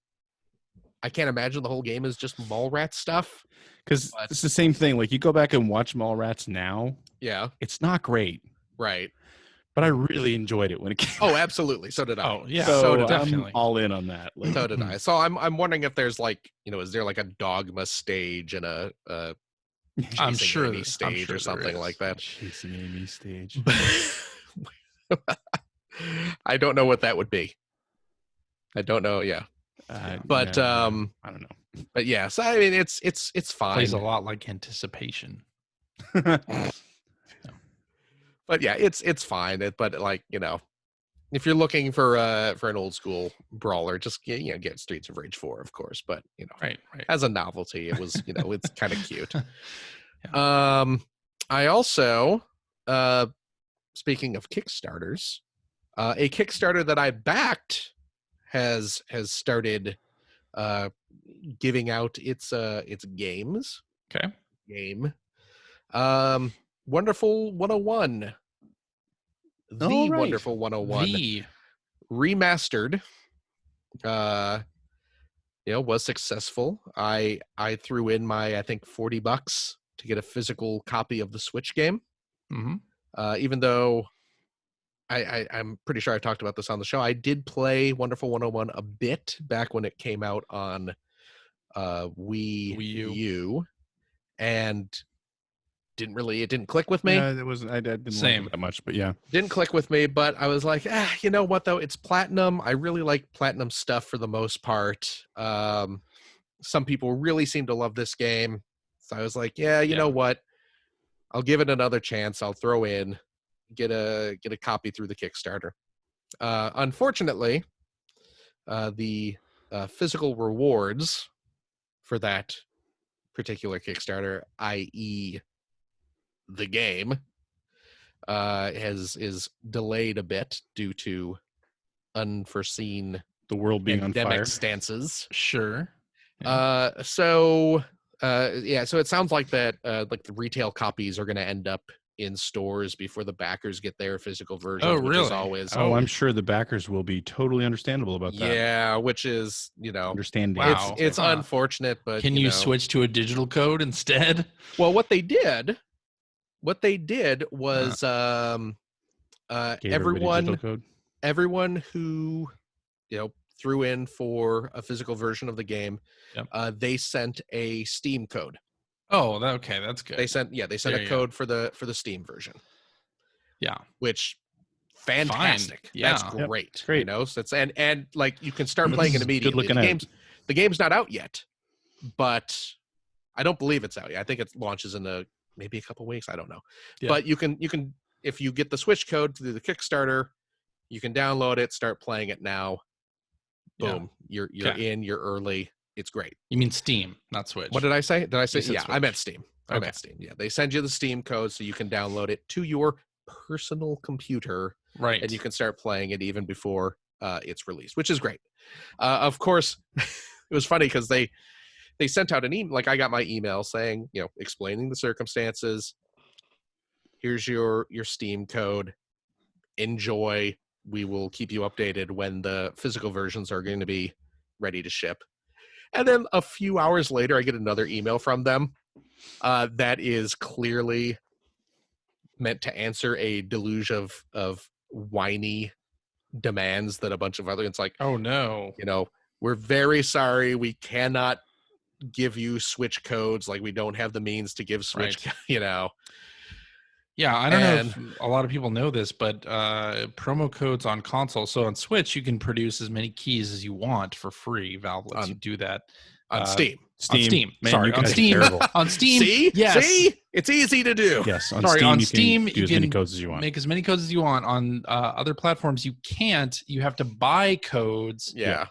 I can't imagine the whole game is just Mallrats stuff.
Because
But-
it's the same thing. Like, you go back and watch Mallrats now,
Yeah,
it's not great.
right.
But I really enjoyed it when it came
Oh, absolutely. So did I.
Oh, yeah.
So
so did I.
I'm
definitely.
all in on that. Like,
So did I. So I'm wondering if there's like is there like a Dogma stage and a
I'm
Chasing
sure
Amy
there- I'm
stage
sure
or
there
something
is.
like that.
Chasing Amy stage.
I don't know what that would be. I don't know. Yeah, but
I don't know.
but yeah. So I mean, it's fine.
Plays a lot like Anticipation.
But yeah, it's fine. But like if you're looking for an old school brawler, just get Streets of Rage 4, of course. But
Right.
as a novelty, it was it's kind of cute.
Yeah.
I also speaking of Kickstarters, a Kickstarter that I backed has started giving out its games.
Okay.
Game. Wonderful 101. The
Oh, right.
Wonderful 101
The
remastered was successful. I threw in my I think $40 to get a physical copy of the Switch game.
mm-hmm.
Even though I'm pretty sure I talked about this on the show. I did play Wonderful 101 a bit back when it came out on Wii U, and it didn't click with me.
Yeah, it was. I didn't like
Same.
it that much, but yeah.
Didn't click with me, but I was like, you know what though? It's Platinum. I really like Platinum stuff for the most part. Some people really seem to love this game, so I was like, you know what? I'll give it another chance. I'll throw in, get a copy through the Kickstarter. Unfortunately, the physical rewards for that particular Kickstarter, i.e., the game, is delayed a bit due to unforeseen
The world being on
pandemic
fire.
stances.
Sure.
So it sounds like that like the retail copies are going to end up in stores before the backers get their physical versions.
Oh,
Which
really?
is always,
I'm sure the backers will be totally understandable about that.
yeah, which is,
Understanding.
Wow.
it's
Huh.
unfortunate, but
Can you switch to a digital code instead?
Well, what they did was
Gave everybody digital code.
everyone who threw in for a physical version of the game, they sent a Steam code.
Oh, okay, that's good.
They sent a code for the Steam version.
Yeah,
which fantastic.
Fine. Yeah,
that's great.
Yep, great.
So it's and like you can start playing it immediately.
Good looking
The game's not out yet, but I don't believe it's out yet. I think it launches in maybe a couple weeks. I don't know, but you can if you get the Switch code through the Kickstarter, you can download it, start playing it now. Boom, you're in, you're early. It's great.
You mean Steam, not Switch?
What did I say? Did I say? Yeah,
Switch.
I meant Steam. I meant Steam. Yeah, they send you the Steam code so you can download it to your personal computer,
right?
And you can start playing it even before it's released, which is great. Of course, it was funny because they sent out an email. Like I got my email saying, explaining the circumstances. Here's your Steam code. Enjoy. We will keep you updated when the physical versions are going to be ready to ship. And then a few hours later, I get another email from them that is clearly meant to answer a deluge of whiny demands that a bunch of other. It's like,
oh no,
we're very sorry, we cannot give you Switch codes. Like we don't have the means to give Switch.
Right. Yeah, I don't know if a lot of people know this, but promo codes on console. So on Switch, you can produce as many keys as you want for free. Valve lets you do that
on Steam.
On Steam.
Man,
sorry, on Steam. On Steam.
See?
Yes.
See? It's easy to do.
Yes.
On
Steam, you can do as many codes as you want.
Make as many codes as you want. On other platforms, you can't. You have to buy codes.
Yeah.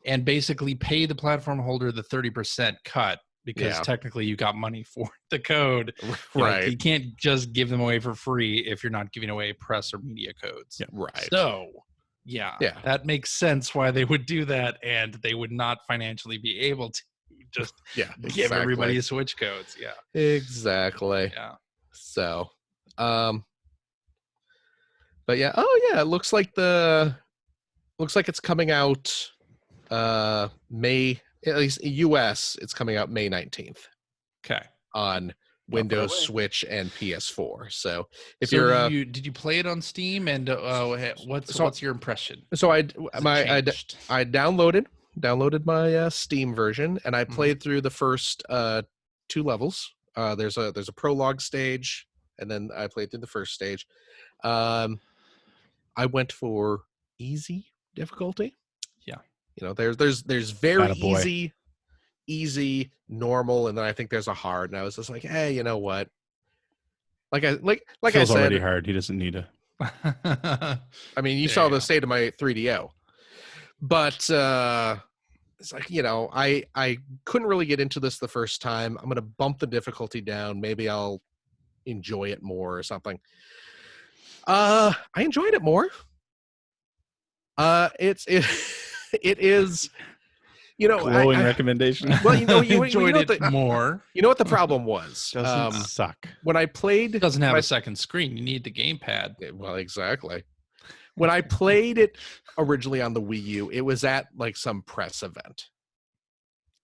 And basically pay the platform holder the 30% cut. Because technically you got money for the code.
Right.
You can't just give them away for free if you're not giving away press or media codes.
Yeah. Right.
So, that makes sense why they would do that, and they would not financially be able to just give everybody Switch codes. Yeah.
Exactly.
Yeah.
So, but yeah. Oh yeah. It looks like it's coming out May. At least US, it's coming out May 19th.
Okay.
On Windows, Switch, and PS4. So if
did you play it on Steam? And what's your impression?
So I downloaded my Steam version, and I played through the first 2 levels. There's a prologue stage, and then I played through the first stage. I went for easy difficulty. There's very easy, normal, and then I think there's a hard. And I was just like, hey, you know what? Like I said,
already hard. He doesn't need a.
I mean, you saw the state of my 3DO, but it's like I couldn't really get into this the first time. I'm gonna bump the difficulty down. Maybe I'll enjoy it more or something. I enjoyed it more. It is,
glowing recommendation.
Well, you
enjoyed it more.
You know what the problem was?
Doesn't suck.
When I played,
it doesn't have a second screen. You need the gamepad.
Well, exactly. When I played it originally on the Wii U, it was at like some press event.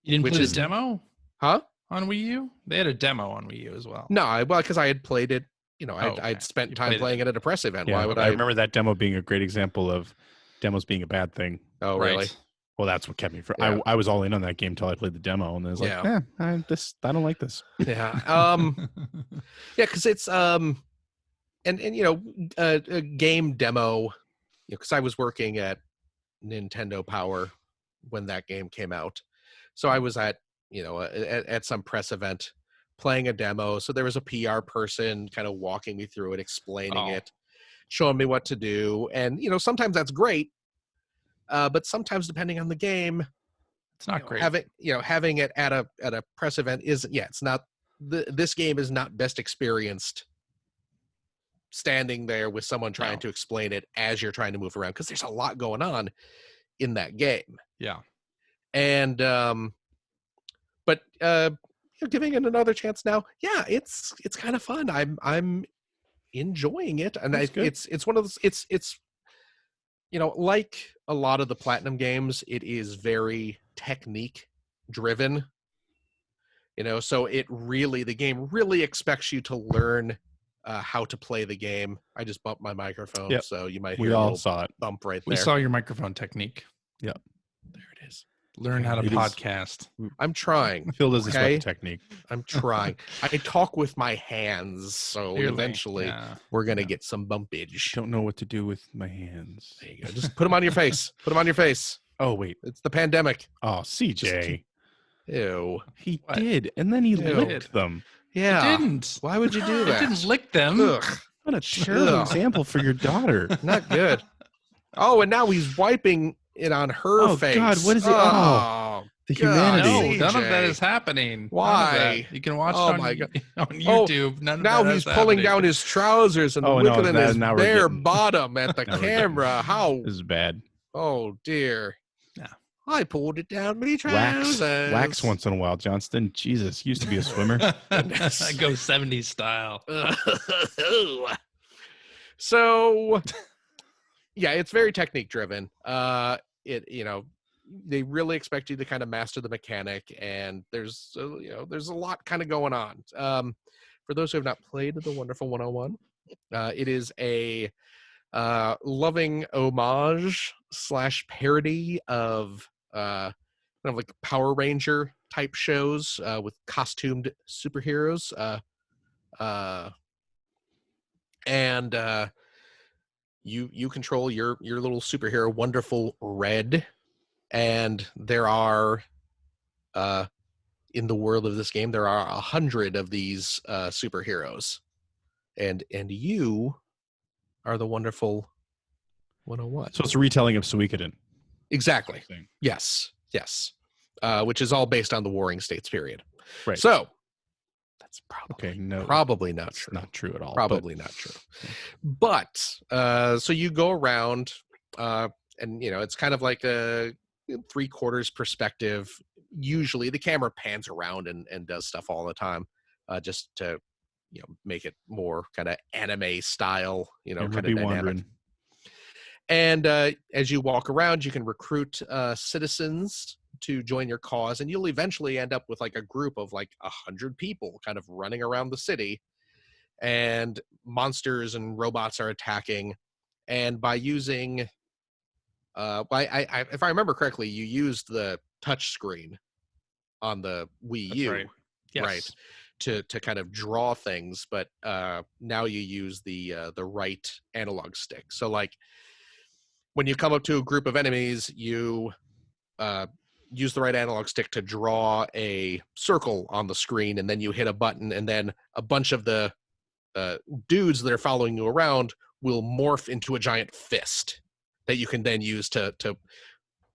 You didn't play the demo?
Huh?
On Wii U? They had a demo on Wii U as well.
No, because I had played it I'd spent
You
time
played it.
playing it at a press event.
Yeah,
Why would
I
I?
remember that demo being a great example of demos being a bad thing.
Oh, really?
Well, that's what kept me from.
Yeah.
I was all in on that game until I played the demo, and I was like,
Yeah.
I don't like this.
Yeah. Yeah, because it's and a game demo. Because I was working at Nintendo Power when that game came out, so I was at at some press event playing a demo. So there was a PR person kind of walking me through it, explaining it, showing me what to do, and sometimes that's great, but sometimes depending on the game,
It's not great.
having it at a press event isn't. Yeah, it's not. This game is not best experienced standing there with someone trying to explain it as you're trying to move around, because there's a lot going on in that game.
Yeah.
And but giving it another chance now, yeah, it's kind of fun. I'm enjoying it, and it's one of those. It's like a lot of the Platinum games, it is very technique driven. So the game really expects you to learn how to play the game. I just bumped my microphone, so you might hear a little
saw it.
bump right
We
there.
saw your microphone technique.
Yep.
There it is.
Learn how to podcast.
I'm trying.
Phil does this
Okay?
with the technique.
I'm trying. I talk with my hands, so
Clearly,
eventually we're gonna get some bumpage.
Don't know what to do with my hands.
There you go. Just put them on your face. Put them on your face.
Oh wait.
It's the pandemic.
Oh, CJ.
Ew.
He did, and then he
Ew.
licked them.
Yeah.
It didn't.
Why would you do
It
that?
didn't lick them.
Ugh.
What a terrible
Ugh.
example for your daughter.
Not good. Oh, and now he's wiping it on her face.
God, what is it?
Oh,
The
God.
humanity.
No, none of that
CJ.
is happening.
Why?
None of that. You can watch
Oh
it on,
my God.
on YouTube. None of
Now
that
he's
is
pulling
happening.
down his trousers and
Oh, no,
looking at his
now we're
bare
getting-
bottom at the
Now we're
camera. How?
This is bad.
Oh, dear.
Yeah.
I pulled it down my trousers.
Wax once in a while, Johnston. Jesus, used to be a swimmer.
I go 70s style.
So, yeah, it's very technique driven. They really expect you to kind of master the mechanic, and there's a lot kind of going on. For those who have not played the Wonderful 101, it is a loving homage / parody of kind of like Power Ranger type shows with costumed superheroes. And you control your little superhero, Wonderful Red, and there are in the world of this game there are 100 of these superheroes, and you are the Wonderful 101.
So it's a retelling of Suikoden.
Exactly. Yes. Which is all based on the Warring States period.
Right.
So that's probably
probably
not
it's
true.
not true at all.
Probably not true. But so you go around, and it's kind of like a 3/4 perspective. Usually the camera pans around and does stuff all the time, just to make it more kind of anime style, kind of dynamic.
Wandering.
And as you walk around, you can recruit citizens to join your cause, and you'll eventually end up with like a group of like 100 people kind of running around the city, and monsters and robots are attacking. And by using if I remember correctly, you used the touch screen on the Wii U,
right? Yes.
Right, to kind of draw things, but now you use the right analog stick. So like when you come up to a group of enemies, you use the right analog stick to draw a circle on the screen, and then you hit a button, and then a bunch of the dudes that are following you around will morph into a giant fist that you can then use to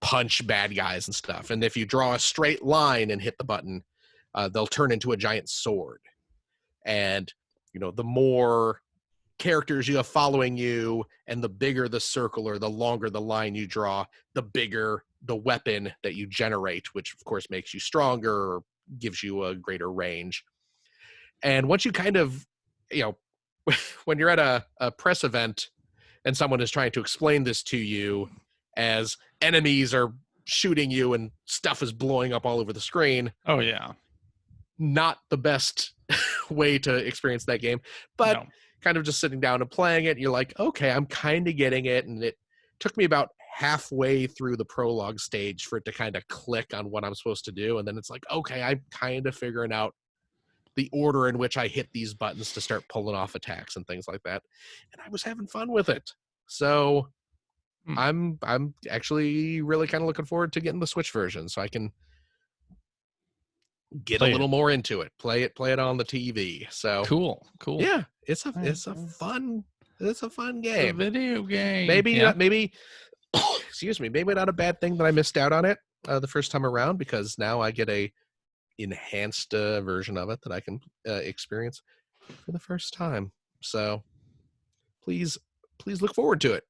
punch bad guys and stuff. And if you draw a straight line and hit the button, they'll turn into a giant sword. And the more characters you have following you, and the bigger the circle or the longer the line you draw, the bigger the weapon that you generate, which of course makes you stronger or gives you a greater range. And once you kind of, when you're at a press event and someone is trying to explain this to you as enemies are shooting you and stuff is blowing up all over the screen.
Oh yeah.
Not the best way to experience that game, but kind of just sitting down and playing it. And you're like, okay, I'm kind of getting it. And it took me about halfway through the prologue stage for it to kind of click on what I'm supposed to do. And then it's like, okay, I'm kind of figuring out the order in which I hit these buttons to start pulling off attacks and things like that. And I was having fun with it. So I'm actually really kind of looking forward to getting the Switch version so I can get a little more into it. Play it on the TV. So
cool.
Yeah, it's a fun game.
A video game.
Maybe excuse me, maybe not a bad thing that I missed out on it the first time around, because now I get a enhanced version of it that I can experience for the first time. So please look forward to it.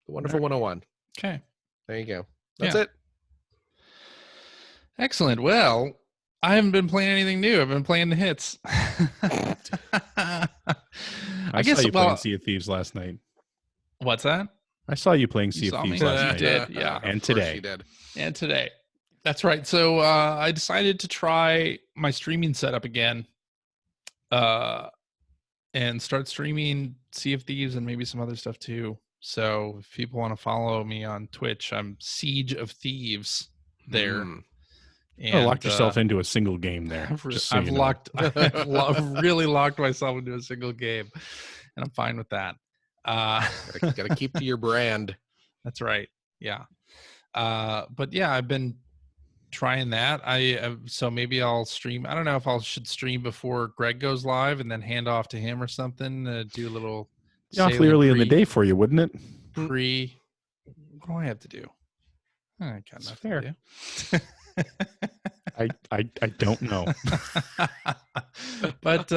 The Wonderful 101.
Okay.
There you go. That's it.
Excellent. Well, I haven't been playing anything new. I've been playing the hits.
I saw you playing Sea of Thieves last night.
What's that?
I saw you playing Sea of Thieves last night.
You did, yeah.
And today.
And today. That's right. So I decided to try my streaming setup again and start streaming Sea of Thieves and maybe some other stuff too. So if people want to follow me on Twitch, I'm Siege of Thieves there.
And, locked yourself into a single game there.
I've really locked myself into a single game, and I'm fine with that.
Got to keep to your brand.
That's right. Yeah. But yeah, I've been trying that. So maybe I'll stream. I don't know if I should stream before Greg goes live and then hand off to him or something. Do a little.
Awfully early in the day for you, wouldn't it?
What do I have to do? I got nothing to do.
I don't know.
But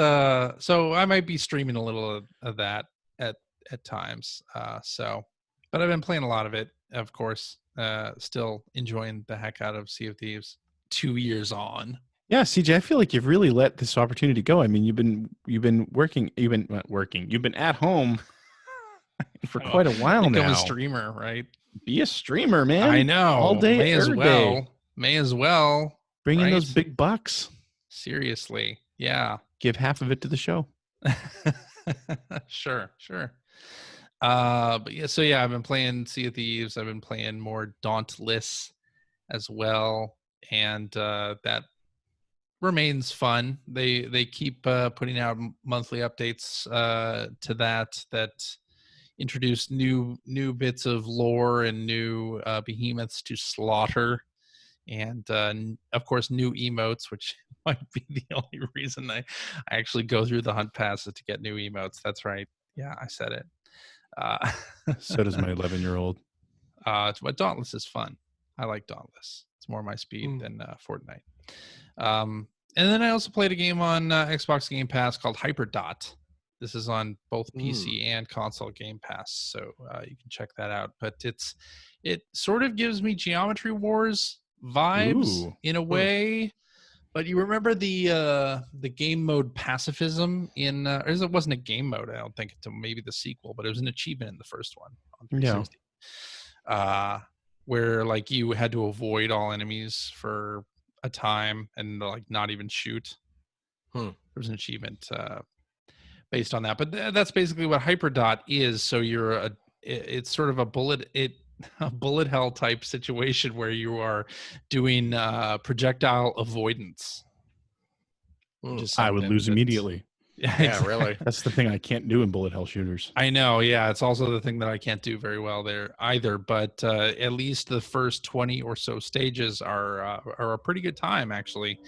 so I might be streaming a little of that at times. But I've been playing a lot of it, of course. Still enjoying the heck out of Sea of Thieves 2 years on.
Yeah, CJ, I feel like you've really let this opportunity go. I mean, you've been at home for quite a while now.
Become a streamer, right?
Be a streamer, man.
I know.
All day,
May
every day.
May as well.
Bring in those big bucks.
Seriously. Yeah.
Give half of it to the show.
Sure. But yeah, I've been playing Sea of Thieves. I've been playing more Dauntless as well. And that remains fun. They keep putting out monthly updates to that introduce new bits of lore and new behemoths to slaughter. And of course, new emotes, which might be the only reason I actually go through the hunt passes to get new emotes. That's right. Yeah, I said it.
So does my 11-year-old.
But Dauntless is fun. I like Dauntless. It's more my speed than Fortnite. And then I also played a game on Xbox Game Pass called Hyperdot. This is on both PC and console Game Pass, so you can check that out. But it sort of gives me Geometry Wars vibes in a way. But you remember the game mode pacifism in or it wasn't a game mode, I don't think, until maybe the sequel, but it was an achievement in the first one on 360. Yeah. Where like you had to avoid all enemies for a time and like not even shoot. There was an achievement based on that, but that's basically what Hyperdot is. So it's sort of a bullet hell type situation where you are doing projectile avoidance.
I would lose immediately.
Yeah, really.
That's the thing I can't do in bullet hell shooters.
I know. Yeah, it's also the thing that I can't do very well there either. But at least the first 20 or so stages are a pretty good time, actually.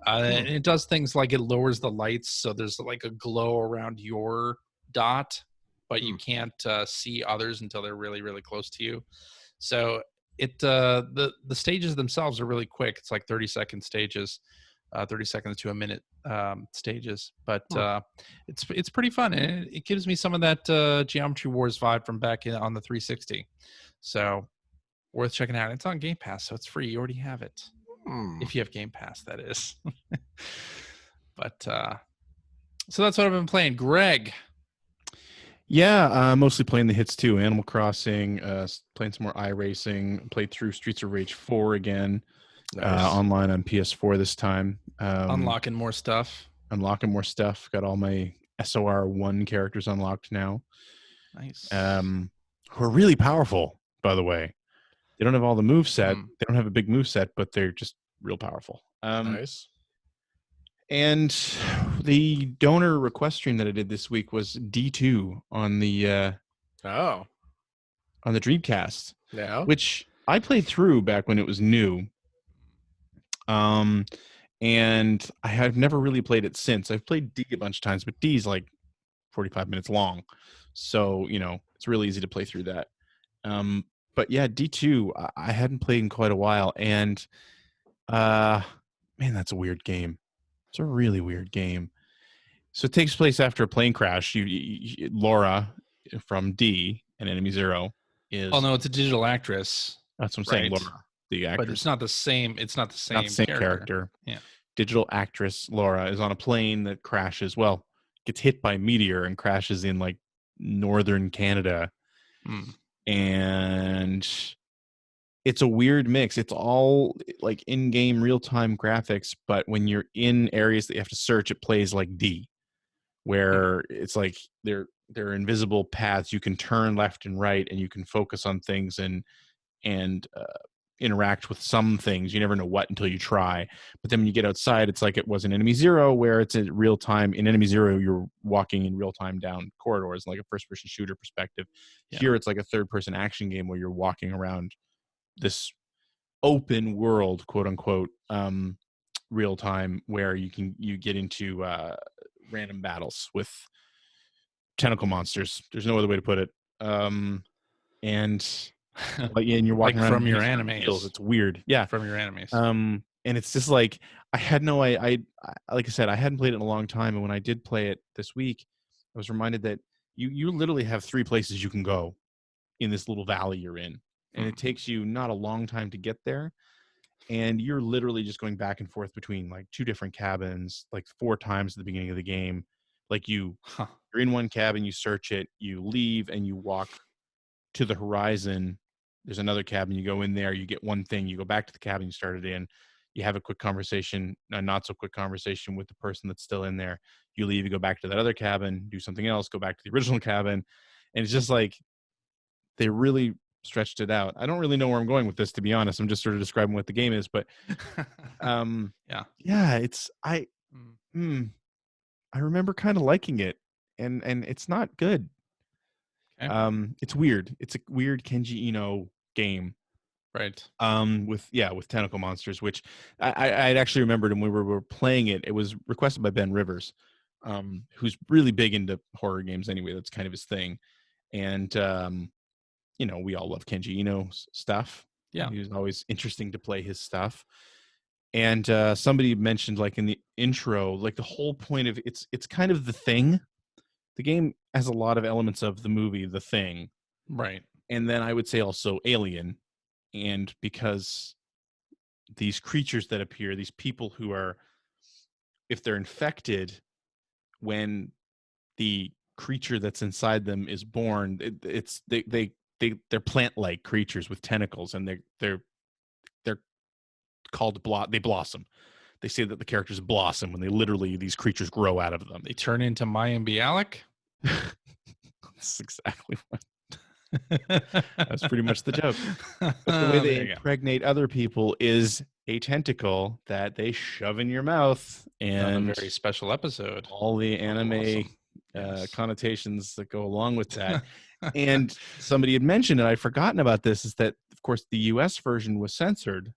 And it does things like it lowers the lights, so there's like a glow around your dot, but you can't see others until they're really, really close to you. So the stages themselves are really quick. It's like 30-second stages. 30 seconds to a minute stages, but it's pretty fun, and it gives me some of that Geometry Wars vibe from back on the 360. So worth checking out. It's on Game Pass, so it's free. You already have it if you have Game Pass, that is. But so that's what I've been playing. Greg.
Yeah, mostly playing the hits too. Animal Crossing, playing some more iRacing. Played through Streets of Rage 4 again. Nice. Online on PS4 this time.
Unlocking more stuff.
Got all my SOR1 characters unlocked now,
Nice.
who are really powerful, by the way. They don't have all the move set. They don't have a big move set, but they're just real powerful.
Nice.
And the donor request stream that I did this week was D2 on the
Oh.
on the Dreamcast,
Yeah.
which I played through back when it was new. And I have never really played it since. I've played D a bunch of times, but D is like 45 minutes long. So, it's really easy to play through that. But yeah, D2, I hadn't played in quite a while. And man, that's a weird game. It's a really weird game. So it takes place after a plane crash. Laura from D and Enemy Zero is.
Oh no, it's a digital actress.
That's what I'm saying,
right?
Laura, the actress.
But it's not the same. It's not the same,
character.
Yeah.
Digital actress Laura is on a plane that crashes. Well, gets hit by a meteor and crashes in like northern Canada. And it's a weird mix. It's all like in-game real-time graphics, but when you're in areas that you have to search, it plays like D, where it's like they're invisible paths. You can turn left and right, and you can focus on things and interact with some things. You never know what until you try. But then when you get outside, it's like it was in Enemy Zero, where it's in real time. In Enemy Zero, you're walking in real time down corridors, like a first-person shooter perspective. Yeah. Here, it's like a third-person action game where you're walking around this open world, quote unquote, real time, where you get into random battles with tentacle monsters. There's no other way to put it. And you're walking
like
around
from your animes.
It's weird. Yeah.
From your animes.
And it's just like, I had no, like I said, I hadn't played it in a long time. And when I did play it this week, I was reminded that you literally have 3 places you can go in this little valley you're in. And it takes you not a long time to get there. And you're literally just going back and forth between like 2 different cabins, like 4 times at the beginning of the game. Like you're in one cabin, you search it, you leave and you walk to the horizon. There's another cabin, you go in there, you get one thing, you go back to the cabin you started in, you have a quick conversation, a not so quick conversation with the person that's still in there. You leave, you go back to that other cabin, do something else, go back to the original cabin. And it's just like, they really stretched it out. I don't really know where I'm going with this, to be honest. I'm just sort of describing what the game is, but it's I remember kind of liking it, and it's not good. Okay. It's weird. It's a weird Kenji Eno game,
right?
With tentacle monsters, which I'd actually remembered when we were playing it. It was requested by Ben Rivers, who's really big into horror games anyway. That's kind of his thing, and we all love Kenji Eno's stuff.
Yeah.
He was always interesting to play his stuff. And somebody mentioned, like in the intro, like the whole point of it's kind of The Thing. The game has a lot of elements of the movie The Thing.
Right.
And then I would say also Alien. And because these creatures that appear, these people who are, if they're infected, when the creature that's inside them is born, they're plant-like creatures with tentacles, and they're called they blossom. They say that the characters blossom when these creatures grow out of them.
They turn into Mayim Bialik.
That's exactly what. That's pretty much the joke. But the way they impregnate other people is a tentacle that they shove in your mouth, and
a very special episode.
All the anime connotations that go along with that. And somebody had mentioned, and I'd forgotten about this, is that, of course, the US version was censored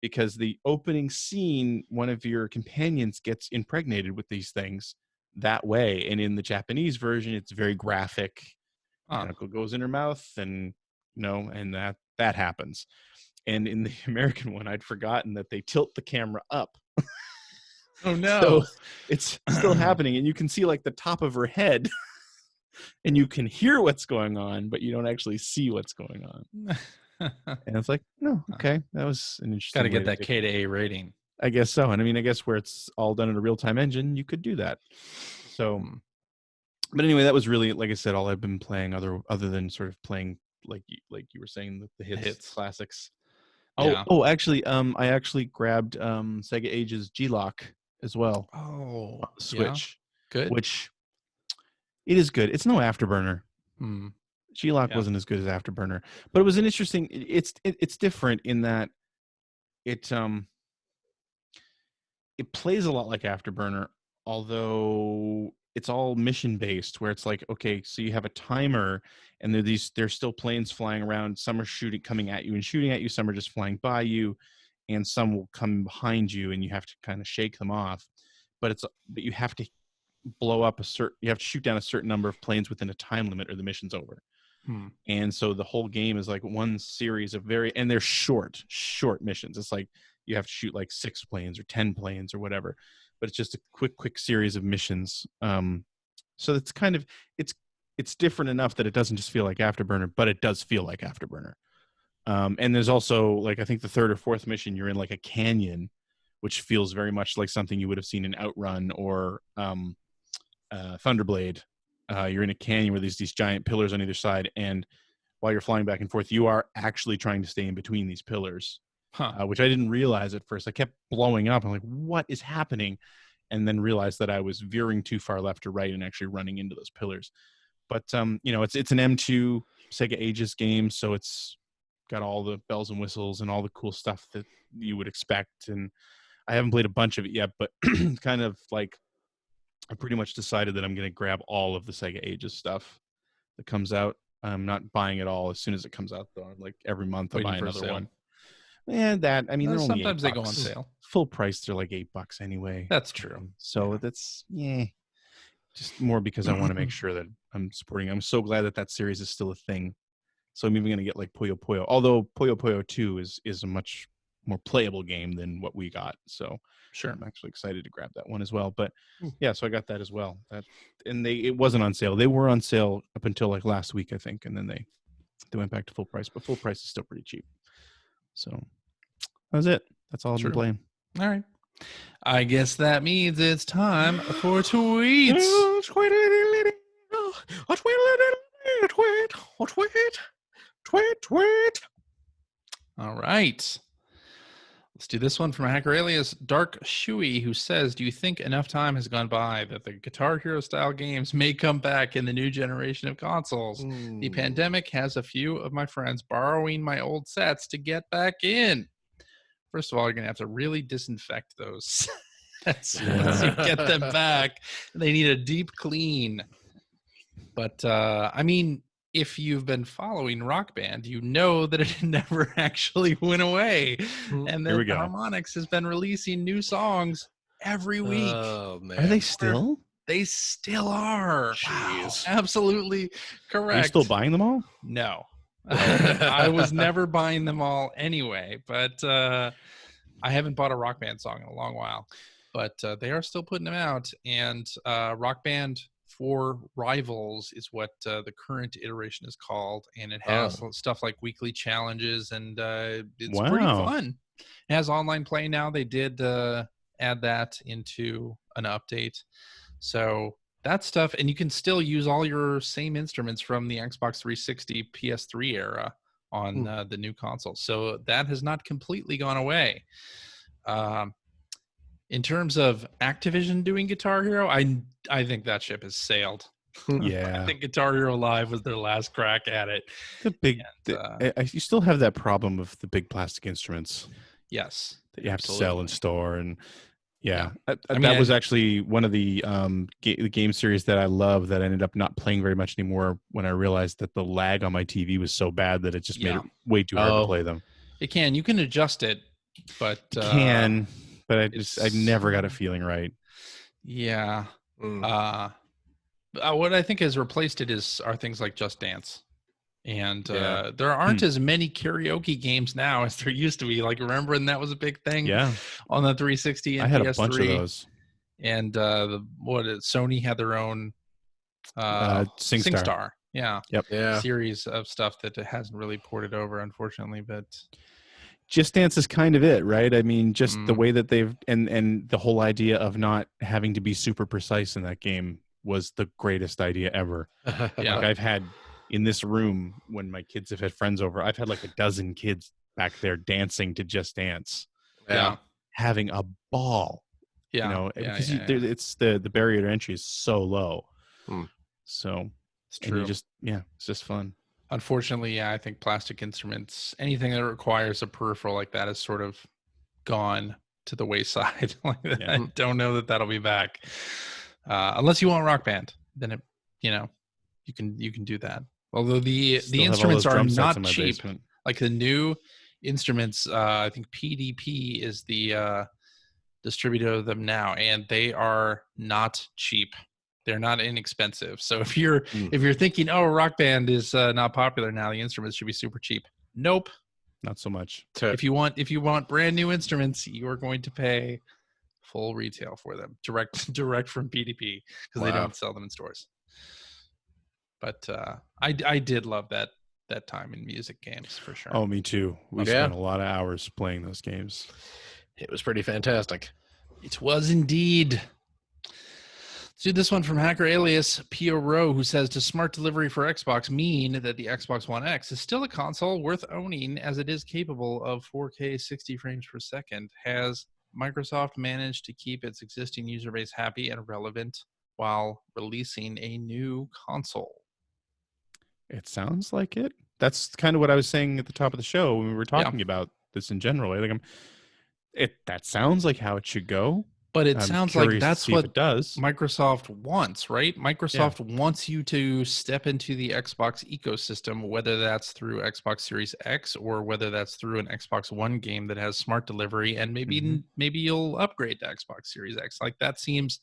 because the opening scene, one of your companions gets impregnated with these things that way. And in the Japanese version, it's very graphic. Tentacle goes in her mouth, and and that happens. And in the American one, I'd forgotten that they tilt the camera up.
Oh no.
So it's still happening, and you can see like the top of her head. And you can hear what's going on, but you don't actually see what's going on. And it's like, no, okay, that was an interesting.
Got to get that K to A rating.
I guess so. And I mean, I guess where it's all done in a real-time engine, you could do that. So, but anyway, that was really, like I said, all I've been playing other than sort of playing like you were saying, the hits classics. Oh, actually, I actually grabbed Sega Age's G-Lock as well.
Oh,
Switch.
Yeah. Good.
Which It is good. It's no Afterburner.
Hmm.
G-Lock
Yeah.
wasn't as good as Afterburner, but it was an interesting. It's different in that it plays a lot like Afterburner, although it's all mission based, where it's like, okay, so you have a timer, and there's still planes flying around. Some are coming at you and shooting at you. Some are just flying by you, and some will come behind you, and you have to kind of shake them off. But you have to you have to shoot down a certain number of planes within a time limit, or the mission's over.
Hmm.
And so the whole game is like one series of and they're short missions. It's like you have to shoot like 6 planes or 10 planes or whatever, but it's just a quick series of missions. So it's kind of, it's different enough that it doesn't just feel like Afterburner, but it does feel like Afterburner. And there's also, like, I think the 3rd or 4th mission, you're in like a canyon, which feels very much like something you would have seen in Outrun or Thunderblade. You're in a canyon where there's these giant pillars on either side, and while you're flying back and forth, you are actually trying to stay in between these pillars, which I didn't realize at first. I kept blowing up. I'm like, what is happening? And then realized that I was veering too far left or right and actually running into those pillars. But it's an M2 Sega Ages game, so it's got all the bells and whistles and all the cool stuff that you would expect. And I haven't played a bunch of it yet, but kind of like, I pretty much decided that I'm going to grab all of the Sega Ages stuff that comes out. I'm not buying it all as soon as it comes out, though. Like every month I
Waiting
buy
for a
another
sale.
one. And they're only
Sometimes
$8.
they go on sale.
Full price, they're like $8 anyway.
That's true.
So that's just more because I want to make sure that I'm supporting. I'm so glad that series is still a thing. So I'm even going to get like Puyo Puyo, although Puyo Puyo 2 is a much more playable game than what we got. So
Sure.
I'm actually excited to grab that one as well. But yeah, so I got that as well. It wasn't on sale. They were on sale up until like last week, I think, and then they went back to full price. But full price is still pretty cheap. So that was it. That's all I've been playing.
All right. I guess that means it's time for tweets.
Tweet.
All right. Let's do this one from hacker alias Dark Shui, who says, do you think enough time has gone by that the Guitar Hero style games may come back in the new generation of consoles? The pandemic has a few of my friends borrowing my old sets to get back in. First of all, you're going to have to really disinfect those sets once you get them back. They need a deep clean. But, I mean, if you've been following Rock Band, you know that it never actually went away. And that Harmonix has been releasing new songs every week.
Oh, man.
Are they still?
They still are.
Jeez.
Wow. Absolutely correct.
Are you still buying them all?
No. I was never buying them all anyway, but I haven't bought a Rock Band song in a long while. But they are still putting them out. And Rock Band for Rivals is what the current iteration is called, and it has stuff like weekly challenges, and it's pretty fun. It has online play now. They did add that into an update, so that stuff, and you can still use all your same instruments from the Xbox 360 PS3 era on the new console, so that has not completely gone away. In terms of Activision doing Guitar Hero, I think that ship has sailed.
Yeah.
I think Guitar Hero Live was their last crack at it.
You still have that problem of the big plastic instruments.
Yes.
That you have to sell and store. And
Yeah.
that was actually one of the game series that I love that I ended up not playing very much anymore when I realized that the lag on my TV was so bad that it just made it way too hard to play them.
It can. You can adjust it, but...
But I never got a feeling right.
Yeah. What I think has replaced it are things like Just Dance. And there aren't as many karaoke games now as there used to be. Like, remember when that was a big thing on the 360 and PS3?
I had a bunch of those.
And Sony had their own SingStar. Series of stuff that it hasn't really ported over, unfortunately, but...
Just Dance is kind of it, right? I mean, just the way that they've and the whole idea of not having to be super precise in that game was the greatest idea ever. Like, I've had in this room when my kids have had friends over, I've had like a dozen kids back there dancing to Just Dance, having a ball. Because it's the barrier to entry is so low. So
It's
and you
true.
just it's just fun.
Unfortunately, yeah, I think plastic instruments, anything that requires a peripheral like that is sort of gone to the wayside. Like,
Yeah.
I don't know that that'll be back. Unless you want Rock Band, then you can do that. Although the
Still have all
instruments
those
are
drum sets
not
in my
cheap.
basement.
Like the new instruments, I think PDP is the distributor of them now, and they are not cheap. They're not inexpensive. So if you're thinking, oh, Rock Band is not popular now, the instruments should be super cheap. Nope.
Not so much.
If you want brand new instruments, you are going to pay full retail for them, direct from PDP, because they don't sell them in stores. But I did love that time in music games for sure.
Oh, me too. We spent a lot of hours playing those games.
It was pretty fantastic.
It was indeed. Let's do this one from Hacker Alias Pio Rowe, who says, does smart delivery for Xbox mean that the Xbox One X is still a console worth owning as it is capable of 4K 60 frames per second? Has Microsoft managed to keep its existing user base happy and relevant while releasing a new console?
It sounds like it. That's kind of what I was saying at the top of the show when we were talking about this in general. That sounds like how it should go.
But it sounds like that's what
it does.
Microsoft wants, right? Microsoft wants you to step into the Xbox ecosystem, whether that's through Xbox Series X or whether that's through an Xbox One game that has smart delivery, and maybe you'll upgrade to Xbox Series X. Like, that seems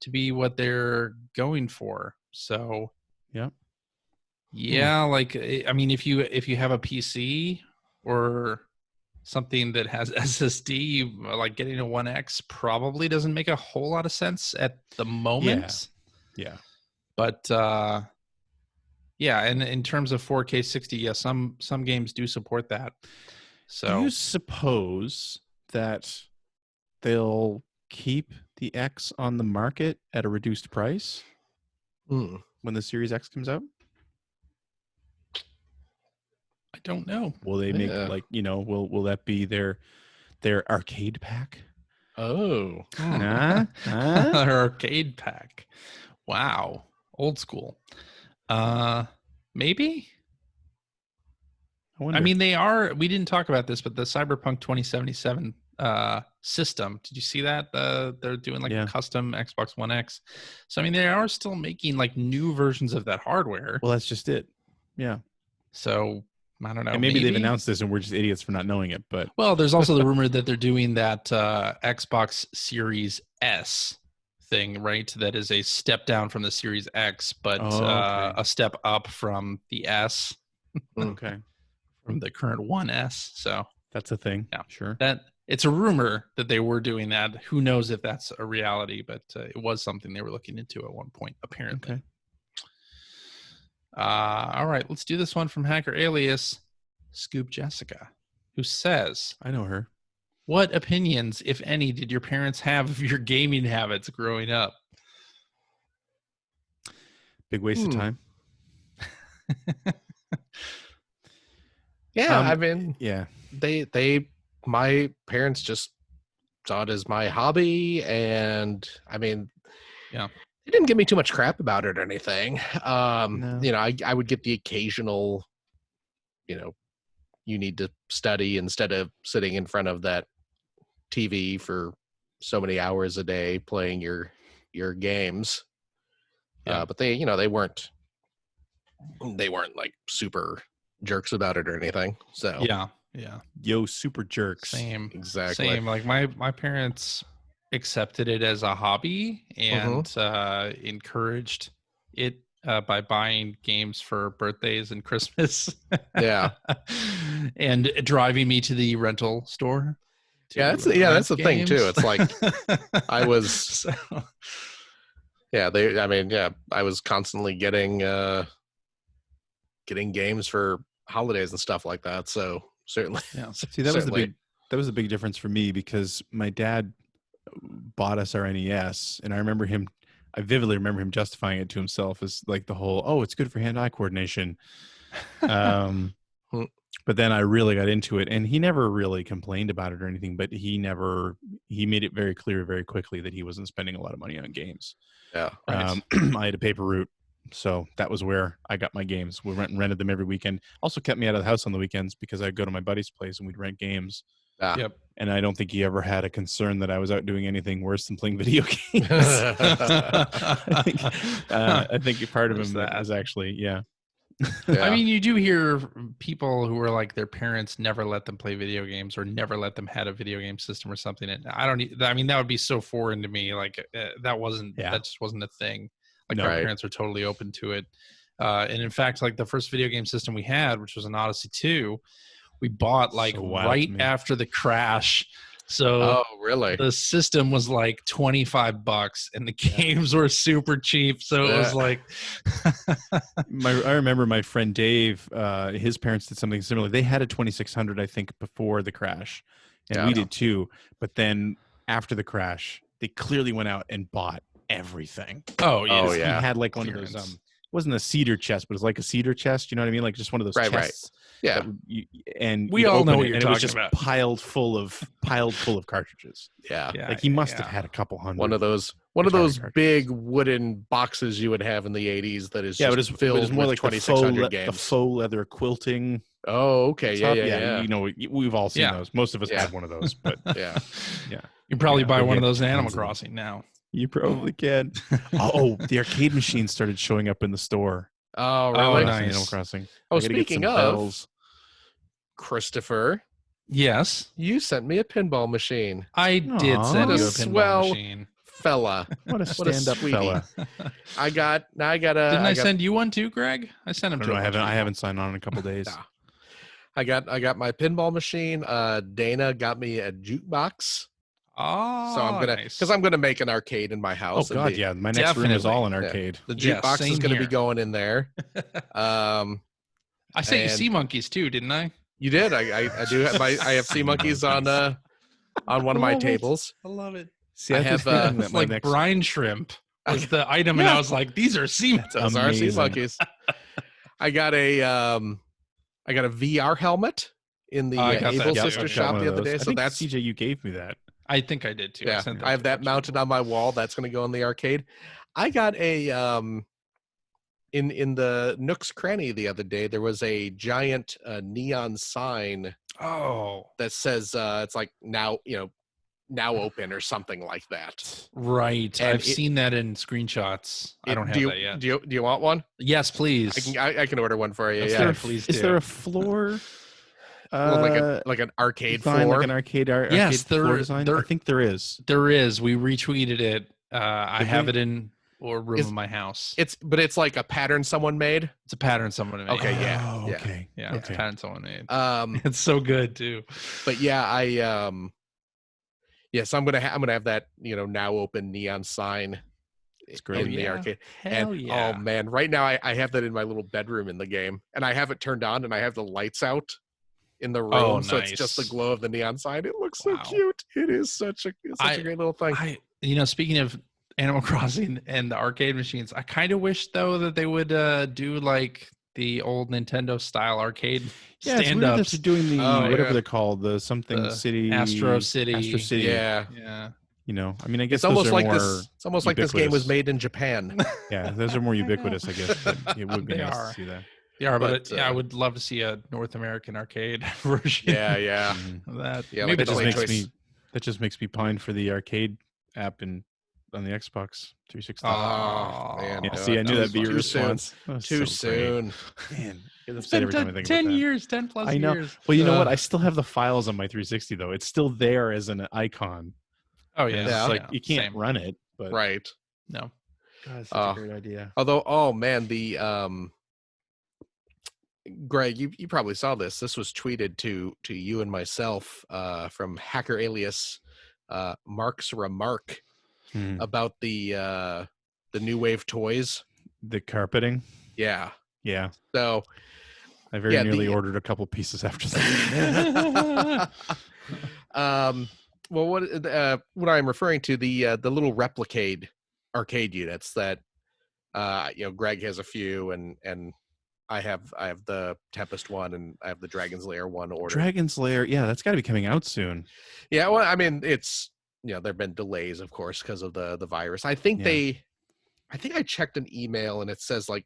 to be what they're going for. So, like, I mean, if you have a PC or something that has SSD, like getting a 1X probably doesn't make a whole lot of sense at the moment.
Yeah.
But and in terms of 4K 60, some games do support that. So
do you suppose that they'll keep the X on the market at a reduced price when the Series X comes out?
I don't know.
Will they make will that be their arcade pack?
Oh.
Their arcade pack. Wow. Old school. Maybe? I mean, we didn't talk about this, but the Cyberpunk 2077 system, did you see that? They're doing a custom Xbox One X. So, I mean, they are still making like new versions of that hardware.
Well, that's just it. Yeah.
So, I don't know.
And maybe they've announced this and we're just idiots for not knowing it. But
there's also the rumor that they're doing that Xbox Series S thing, right? That is a step down from the Series X, but a step up from the S.
Okay.
From the current One S. So
that's a thing.
Yeah,
sure.
That it's a rumor that they were doing that. Who knows if that's a reality? But it was something they were looking into at one point, apparently.
Okay.
All right, let's do this one from Hacker Alias Scoop Jessica, who says,
I know her.
What opinions, if any, did your parents have of your gaming habits growing up?
Big waste of time.
I mean, my parents just saw it as my hobby, and I mean, they didn't give me too much crap about it or anything. No. I would get the occasional, you need to study instead of sitting in front of that TV for so many hours a day playing your games. But they weren't like super jerks about it or anything. So
Yo, super jerks.
Same.
Exactly.
Same. Like my parents accepted it as a hobby and encouraged it by buying games for birthdays and Christmas. And driving me to the rental store.
That's the thing too. It's like I was I was constantly getting games for holidays and stuff like that. So certainly.
Yeah. See, that was the big difference for me because my dad bought us our NES, and I vividly remember him justifying it to himself as like the whole, it's good for hand-eye coordination. But then I really got into it, and he never really complained about it or anything, but he made it very clear very quickly that he wasn't spending a lot of money on games.
Yeah.
Right. I had a paper route So that was where I got my games. We rented them every weekend. Also kept me out of the house on the weekends because I'd go to my buddy's place and we'd rent games.
Ah.
Yep.
And I don't think he ever had a concern that I was out doing anything worse than playing video games. I think part of him that was actually, yeah.
I mean, you do hear people who are like their parents never let them play video games or never let them had a video game system or something. And I mean, that would be so foreign to me. Like that just wasn't a thing. Like
No.
our parents are totally open to it. And in fact, like the first video game system we had, which was an Odyssey 2, we bought like
So wild
right
to me.
after the crash. So
Oh, really?
the system was like $25 and the games were super cheap. So it was like
I remember my friend Dave, his parents did something similar. They had a 2600, I think, before the crash, and we did too. But then after the crash, they clearly went out and bought everything.
Oh yeah.
He had like one of those it wasn't a cedar chest, but it was like a cedar chest, you know what I mean? Like just one of those chests.
Yeah.
And
we all know what
it,
you're
and
talking
it was just
about.
piled full of cartridges.
Yeah.
Like he must have had a couple hundred.
One of those big wooden boxes you would have in the 80s that is just filled
more
with
like
2600 games.
the faux leather quilting.
Oh, okay. Yeah.
You know, we've all seen those. Most of us had one of those, but
yeah.
Yeah.
You can probably buy one of those in Animal Crossing now.
You probably can. The arcade machines started showing up in the store.
Oh, really?
Nice.
Animal Crossing.
Oh, speaking of, Christopher.
Yes.
You sent me a pinball machine.
I did send you a pinball machine.
Fella.
What a stand-up fella.
I got a.
Didn't I send you one too, Greg? I sent him to.
I haven't signed on in a couple days.
I got my pinball machine. Dana got me a jukebox.
Oh,
so I'm gonna make an arcade in my house.
Oh God, my next room is all an arcade.
The jukebox is gonna be going in there.
I sent you Sea Monkeys too, didn't I?
You did. I do have I have Sea Monkeys on one of my tables.
I love it.
See,
I have like brine shrimp was the item, and I was like, these are Sea Monkeys.
Those are Sea Monkeys. I got a VR helmet in the Able Sister shop the other day. So that's
CJ. You gave me that.
I think I did too.
Yeah, I have that mounted on my wall. That's going to go in the arcade. I got a in the Nook's Cranny the other day. There was a giant neon sign. That says it's like now open or something like that.
Right. And I've seen that in screenshots. I don't have that yet.
Do you want one?
Yes, please.
I can order one for you.
Please. Is there a floor?
Like an arcade
design,
floor,
like an arcade floor design. I think there is.
There is. We retweeted it. I have it in a room of my house.
It's like a pattern someone made.
It's a pattern someone made.
Okay,
it's a pattern someone made. It's so good too.
But yeah, so I'm gonna have that now open neon sign.
It's great
in the arcade.
Hell
Oh man, right now I have that in my little bedroom in the game, and I have it turned on, and I have the lights out in the room, so it's just the glow of the neon sign. It looks so cute. It is such a great little thing.
Speaking of Animal Crossing and the arcade machines, I kind of wish though that they would do like the old Nintendo style arcade stand-ups.
They're doing the whatever they're called, the City,
Astro City.
Yeah.
I mean, I guess
it's almost like
this.
It's almost like this game was made in Japan.
Yeah, those are more ubiquitous, I guess. But it would be nice to see that.
Yeah, but I would love to see a North American arcade version.
Yeah.
Of that.
Yeah,
maybe that just makes me pine for the arcade app on the Xbox 360.
Oh man!
Yeah, see, I knew that'd be your response.
Too soon.
Man,
it's been 10 years, 10 plus years.
I know. Well, you know what? I still have the files on my 360 though. It's still there as an icon.
Oh yeah,
it's like you can't run it, but
right.
No.
God, that's such a great idea.
Although, oh man, the Greg, you probably saw this. This was tweeted to you and myself from hacker alias Mark's Remark about the New Wave toys.
The carpeting.
Yeah.
So I very nearly ordered a couple pieces after that.
Well, what I'm referring to, the little Replicade arcade units that Greg has a few, and I have the Tempest one, and I have the Dragon's Lair one ordered.
Dragon's Lair, yeah, that's got to be coming out soon.
Yeah, well, I mean, it's there've been delays, of course, because of the virus. I think I think I checked an email and it says like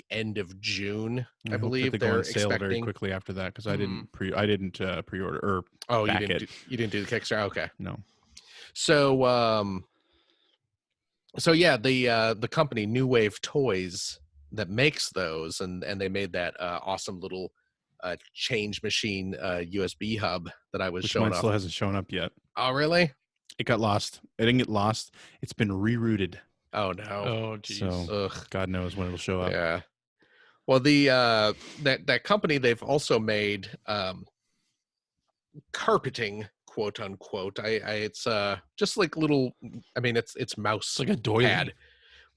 end of June. I
hope that
believe
they go
they're
on sale very
expecting.
quickly after that because I didn't pre-order or
Oh,
back it.
You didn't do the Kickstarter. Okay.
No.
So so yeah, the company New Wave Toys that makes those, and they made that awesome little change machine USB hub that I was
Which
showing
mine
off.
still hasn't shown up yet.
Oh, really?
It got lost. It didn't get lost. It's been rerouted.
Oh no.
Oh, geez.
So
Ugh.
God knows when it'll show up.
Yeah. Well, the that company, they've also made carpeting, quote unquote. It's just like little. I mean, it's mouse
It's like a doily.
pad.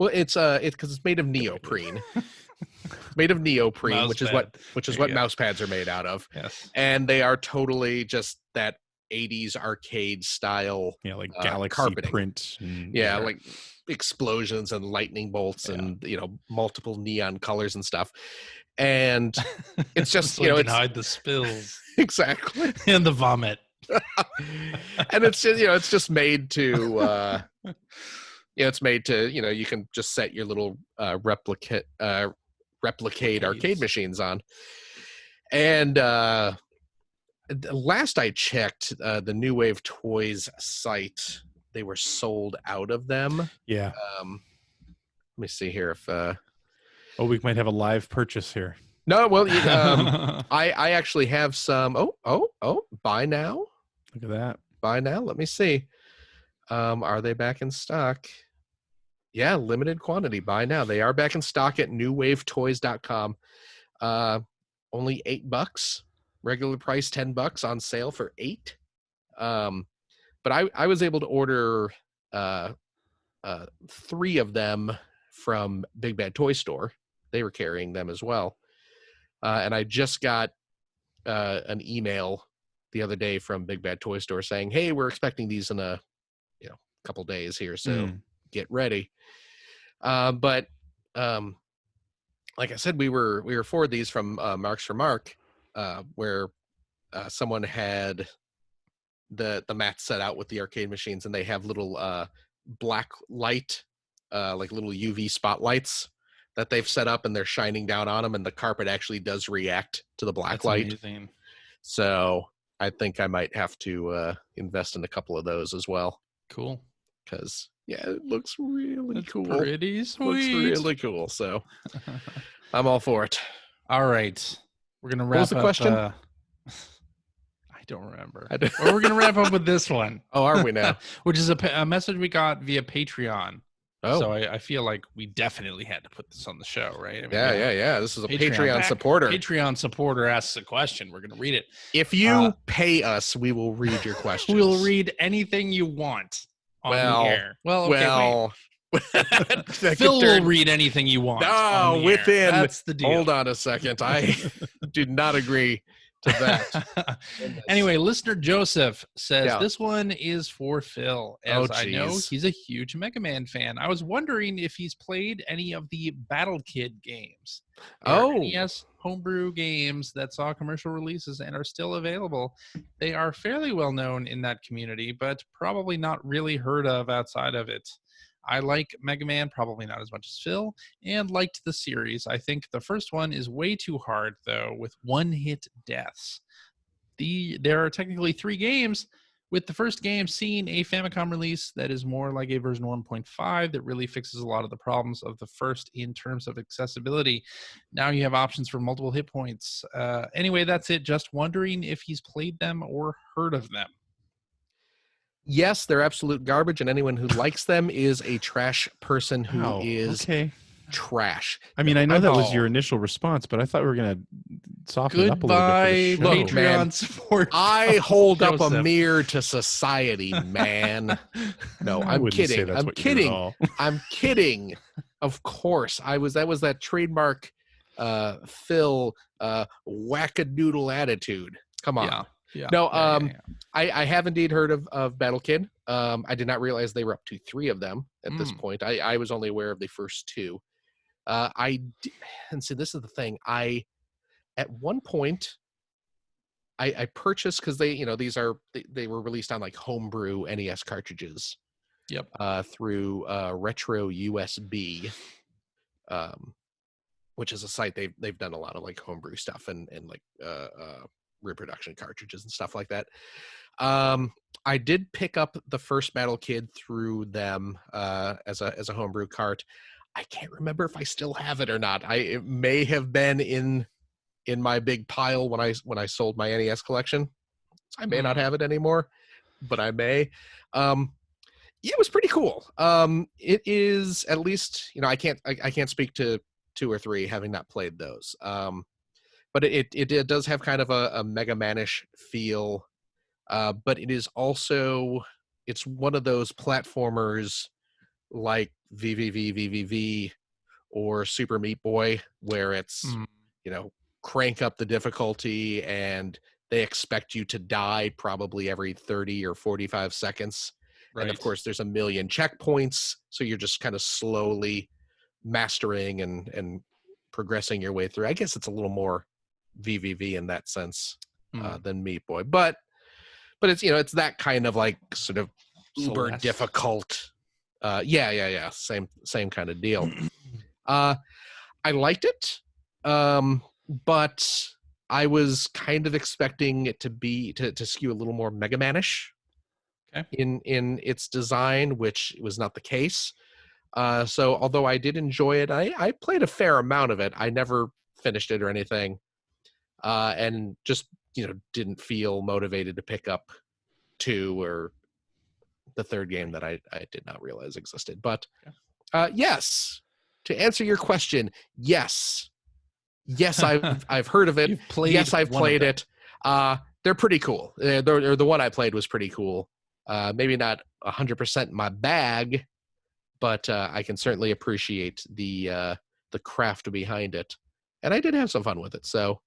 Well, it's because it's made of neoprene. It's made of neoprene,
Mouse
which is
pad.
what
There you go.
mouse pads are made out of.
Yes.
And they are totally just that 80s arcade style.
Yeah, like galaxy
carpeting.
print. And,
Yeah, like explosions and lightning bolts
Yeah.
and multiple neon colors and stuff. And it's just
so you can
it's
hide the spills
exactly.
and the vomit.
And it's just it's just made to it's made to you can just set your little replicate arcade machines on. And last I checked, the New Wave Toys site, they were sold out of them.
Yeah.
Let me see here if
we might have a live purchase here.
no, well, I actually have some. Oh, buy now.
Look at that.
Buy now. Let me see. Are they back in stock? Yeah, limited quantity. Buy now. They are back in stock at newwavetoys.com. Only $8. Regular price $10. On sale for $8. But I was able to order 3 of them from Big Bad Toy Store. They were carrying them as well. And I just got an email the other day from Big Bad Toy Store saying, "Hey, we're expecting these in a couple days here, so get ready." But like I said, we were forwarded these from Marks for Mark, where someone had the mats set out with the arcade machines, and they have little black light, like little UV spotlights that they've set up, and they're shining down on them, and the carpet actually does react to the black
That's
light.
amazing.
So I think I might have to invest in a couple of those as well.
Cool.
Because it looks really cool.
Pretty sweet.
Looks really cool. So I'm all for it.
All right. We're gonna wrap
What was the
up,
question?
I don't remember. Or we're gonna wrap up with this one.
Oh, are we now?
Which is a message we got via Patreon.
Oh,
So I feel like we definitely had to put this on the show, right? I mean,
yeah. This is a Patreon supporter.
Patreon supporter asks a question. We're gonna read it.
If you pay us, we will read your questions.
We'll read anything you want on the air. Well, okay, wait. Phil will read anything you want.
No, within.
That's the deal.
Hold on a second. I do not agree to that.
Anyway, listener Joseph says this one is for Phil, as I know he's a huge Mega Man fan. I was wondering if he's played any of the Battle Kid games. NES homebrew games that saw commercial releases and are still available. They are fairly well known in that community, but probably not really heard of outside of it. I like Mega Man, probably not as much as Phil, and liked the series. I think the first one is way too hard, though, with one-hit deaths. There are technically 3 games, with the first game seeing a Famicom release that is more like a version 1.5 that really fixes a lot of the problems of the first in terms of accessibility. Now you have options for multiple hit points. Anyway, that's it. Just wondering if he's played them or heard of them.
Yes, they're absolute garbage, and anyone who likes them is a trash person who is trash.
I mean, I know that was your initial response, but I thought we were going to soften it up a little bit for the show.
Look, man,
support.
I hold up a mirror to society, man. No, I'm kidding. I'm kidding. I'm kidding. Of course. That was that trademark Phil wackadoodle attitude. Come on.
Yeah. Yeah.
No, I have indeed heard of Battle Kid. I did not realize they were up to 3 of them at this point. I was only aware of the first 2. And see, this is the thing. At one point, I purchased, because they were released on like homebrew NES cartridges.
Yep.
Through Retro USB, which is a site they've done a lot of like homebrew stuff and like reproduction cartridges and stuff like that. I did pick up the first Battle Kid through them as a homebrew cart. I can't remember if I still have it or not. It may have been in my big pile when I sold my NES collection. I may not have it anymore, but I may. It was pretty cool. It is, at least, I can't speak to 2 or 3, having not played those. But it does have kind of a Mega Man-ish feel. But it is also, it's one of those platformers like VVV or Super Meat Boy, where it's, crank up the difficulty and they expect you to die probably every 30 or 45 seconds. Right. And of course there's a million checkpoints, so you're just kind of slowly mastering and progressing your way through. I guess it's a little more VVV in that sense than Meat Boy, but it's, it's that kind of like sort of uber difficult. Yeah. Same kind of deal. I liked it, but I was kind of expecting it to skew a little more Mega Man-ish in its design, which was not the case. So although I did enjoy it, I played a fair amount of it. I never finished it or anything, and just didn't feel motivated to pick up 2 or the third game that I did not realize existed. But yes, to answer your question, yes, I've heard of it. Yes, I've played it. They're pretty cool. The one I played was pretty cool. Maybe not 100% my bag, but I can certainly appreciate the craft behind it, and I did have some fun with it. So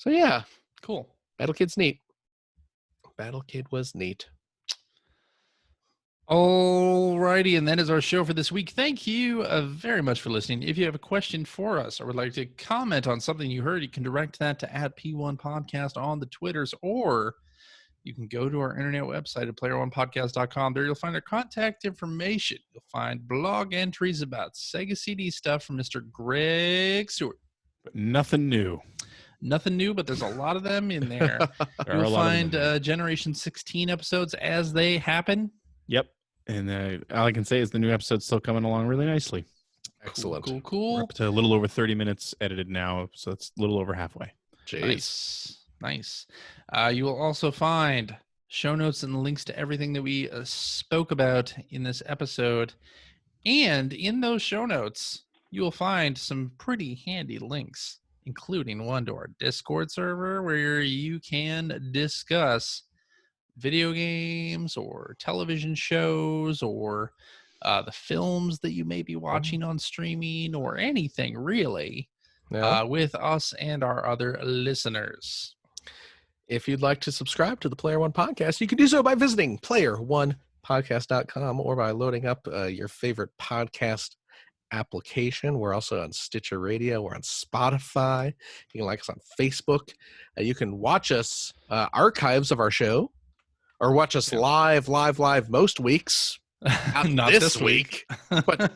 yeah,
cool.
Battle Kid's neat. Battle Kid was neat.
Alrighty, and that is our show for this week. Thank you very much for listening. If you have a question for us or would like to comment on something you heard, you can direct that to @P1Podcast on the Twitters, or you can go to our internet website at player1podcast.com. There you'll find our contact information. You'll find blog entries about Sega CD stuff from Mr. Greg Stewart.
But nothing new.
Nothing new, but there's a lot of them in there. You'll find Generation 16 episodes as they happen.
Yep. And all I can say is the new episode's still coming along really nicely.
Excellent.
Cool.
We're up to a little over 30 minutes edited now, so it's a little over halfway.
Jeez.
Nice. You will also find show notes and links to everything that we spoke about in this episode. And in those show notes, you will find some pretty handy links, including one to our Discord server where you can discuss video games or television shows or the films that you may be watching on streaming or anything really with us and our other listeners.
If you'd like to subscribe to the Player One Podcast, you can do so by visiting player1podcast.com or by loading up your favorite podcast application. We're also on Stitcher Radio. We're on Spotify. You can like us on Facebook. You can watch us, archives of our show, or watch us live most weeks.
Not this week.
But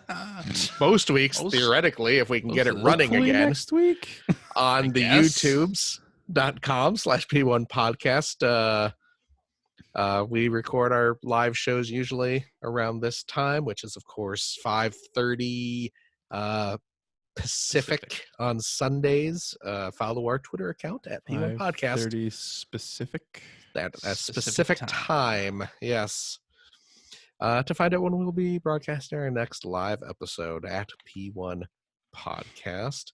most weeks, theoretically, if we can get it running again.
Next week.
On the youtubes.com/P1 Podcast. We record our live shows usually around this time, which is, of course, 5:30 Pacific on Sundays. Follow our Twitter account at P1 Podcast.
5:30 specific.
That specific time, yes. To find out when we'll be broadcasting our next live episode at P1 Podcast.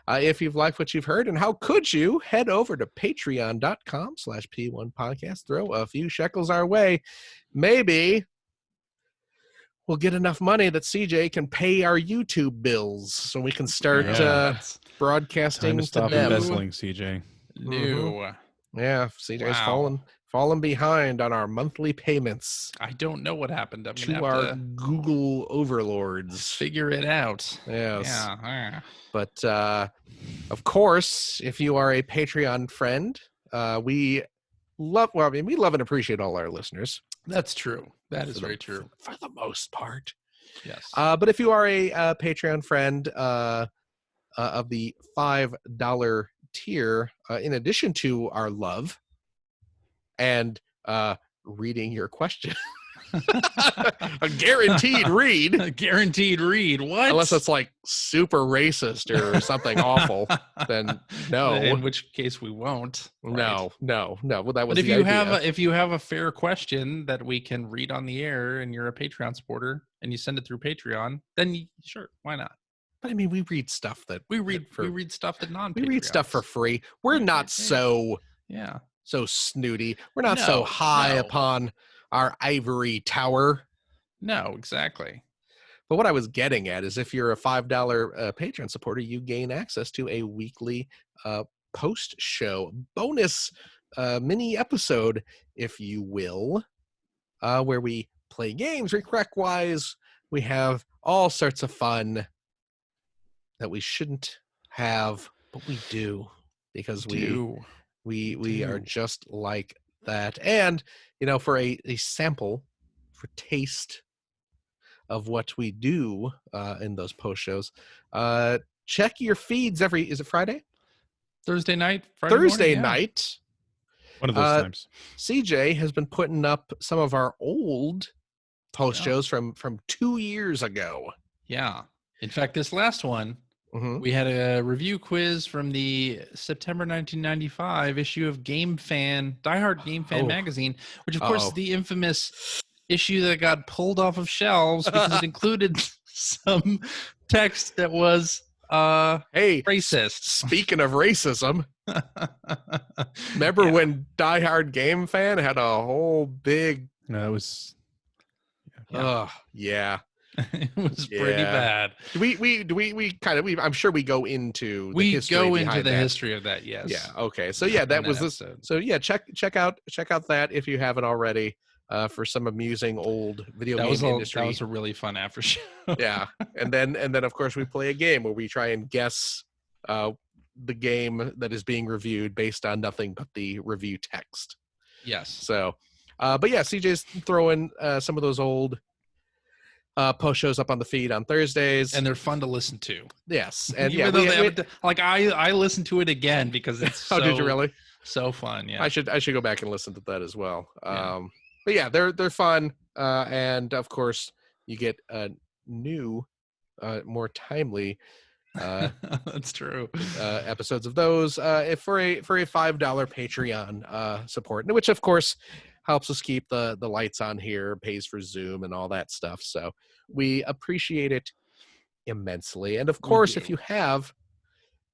If you've liked what you've heard, and how could you, head over to patreon.com/P1 Podcast. Throw a few shekels our way. Maybe we'll get enough money that CJ can pay our YouTube bills so we can start broadcasting
Time to stop
them.
embezzling, CJ.
No.
Yeah, CJ's fallen behind on our monthly payments.
I don't know what happened.
To our Google overlords.
Figure it out.
Yes.
Yeah.
But, of course, if you are a Patreon friend, we love and appreciate all our listeners.
That's true. That is
For the-
very true.
for the most part.
Yes.
But if you are a Patreon friend of the $5 tier, in addition to our love and reading your question, a guaranteed read,
A guaranteed read. What?
unless it's like super racist or something awful, then no.
In which case we won't. Right?
No. Well, that was
But if
the
you
idea.
if you have a fair question that we can read on the air and you're a Patreon supporter and you send it through Patreon, then sure, why not?
But I mean, we read stuff that
We read stuff that
we read stuff for free. We're not so snooty. We're not so high upon our ivory tower.
No, exactly.
But what I was getting at is if you're a $5 Patreon supporter, you gain access to a weekly post-show bonus mini episode, if you will, where we play games, rec-wise. We have all sorts of fun that we shouldn't have, but we do, because we are just like that. And, for a sample, for taste of what we do in those post shows, check your feeds is it Friday?
Thursday night?
Thursday
morning,
night.
One of those times.
CJ has been putting up some of our old post shows from 2 years ago.
Yeah. In fact, this last one, we had a review quiz from the September 1995 issue of Die Hard Game Fan magazine, which of course is the infamous issue that got pulled off of shelves because it included some text that was racist.
Speaking of racism, remember when Die Hard Game Fan had a whole big...
No, it was...
Yeah.
It was pretty bad.
I'm sure we go into the
history of that. Yes.
Yeah. Okay. So that was this. So check out that if you haven't already, for some amusing old video game industry.
That was a really fun after show.
Yeah. And then of course we play a game where we try and guess the game that is being reviewed based on nothing but the review text.
Yes.
So, but yeah, CJ's throwing some of those old post shows up on the feed on Thursdays,
and they're fun to listen to.
Yes, and
I listened to it again because it's
oh, did you really?
So fun. Yeah,
I should go back and listen to that as well.
Yeah.
But yeah, they're fun, and of course you get new, more timely.
That's true.
Episodes of those for a $5 Patreon support, which of course helps us keep the lights on here, pays for Zoom and all that stuff. So we appreciate it immensely. And of course, if you have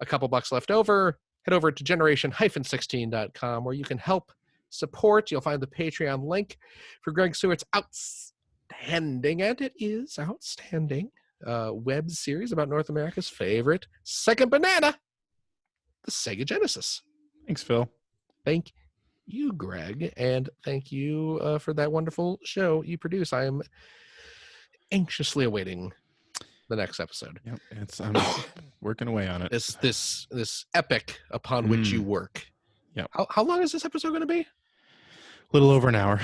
a couple bucks left over, head over to generation-16.com where you can help support. You'll find the Patreon link for Greg Stewart's outstanding, and it is outstanding, web series about North America's favorite second banana, the Sega Genesis.
Thanks, Phil.
Thank you, Greg, and thank you for that wonderful show you produce. I am anxiously awaiting the next episode.
Yep, I'm working away on it.
This epic upon which you work.
Yep.
How long is this episode going to be?
A little over an hour.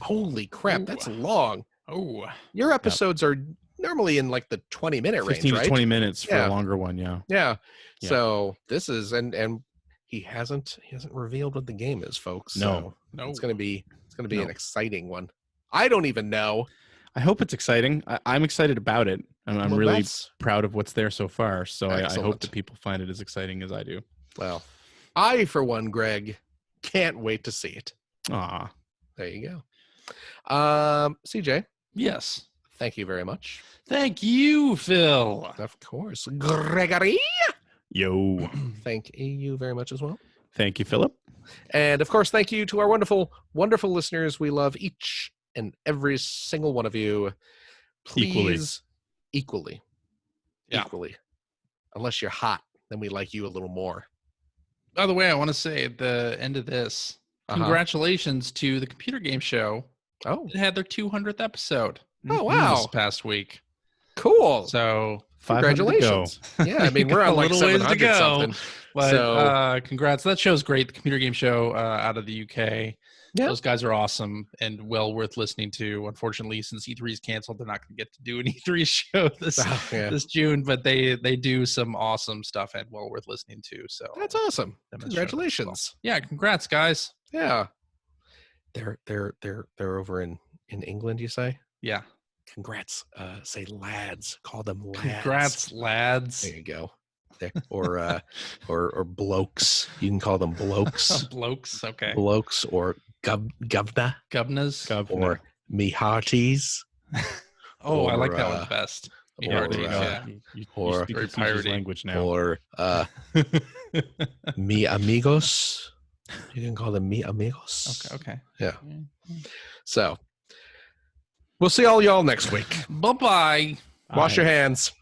Holy crap, that's long.
Oh,
your episodes are normally in like the 20-minute range,
15
right?
to 20 minutes for a longer one. Yeah.
So this is and he hasn't revealed what the game is, folks.
No.
It's gonna be an exciting one. I don't even know.
I hope it's exciting. I'm excited about it. I'm really proud of what's there so far. So I hope that people find it as exciting as I do.
Well, I, for one, Greg, can't wait to see it.
Aw.
There you go. CJ.
Yes.
Thank you very much.
Thank you, Phil.
Of course. Gregory.
Yo.
Thank you very much as well.
Thank you, Philip.
And of course, thank you to our wonderful, wonderful listeners. We love each and every single one of you. Please, equally.
Yeah.
Equally. Unless you're hot, then we like you a little more.
By the way, I want to say at the end of this, congratulations to the Computer Game Show.
Oh.
It had their 200th episode.
Oh, wow.
This past week.
Cool.
So
500 to go.
Congratulations. Yeah, I mean, we're
Got
on
a
like
little ways to
700
go.
something.
But
So
congrats. That show's great. The computer game show out of the UK.
Yeah.
Those guys are awesome and well worth listening to. Unfortunately, since E3 is canceled, they're not going to get to do an E3 show this June, but they do some awesome stuff and well worth listening to. So
that's awesome.
them as shows as well.
Congratulations.
Yeah, congrats, guys.
Yeah. They're over in England, you say?
Yeah.
Congrats. Say lads. Call them lads.
Congrats, lads.
There you go. There. Or blokes. You can call them blokes.
Blokes, okay.
Blokes or govna.
Govnas.
Or me hearties.
Oh, I like
or,
that one best. Me
or,
hearties,
uh,
yeah.
You
Or-
speak
Very
the teacher's
piratey.
language now.
Or mi amigos. You can call them mi amigos.
Okay.
Yeah. So we'll see all y'all next week.
Bye-bye.
Wash your hands.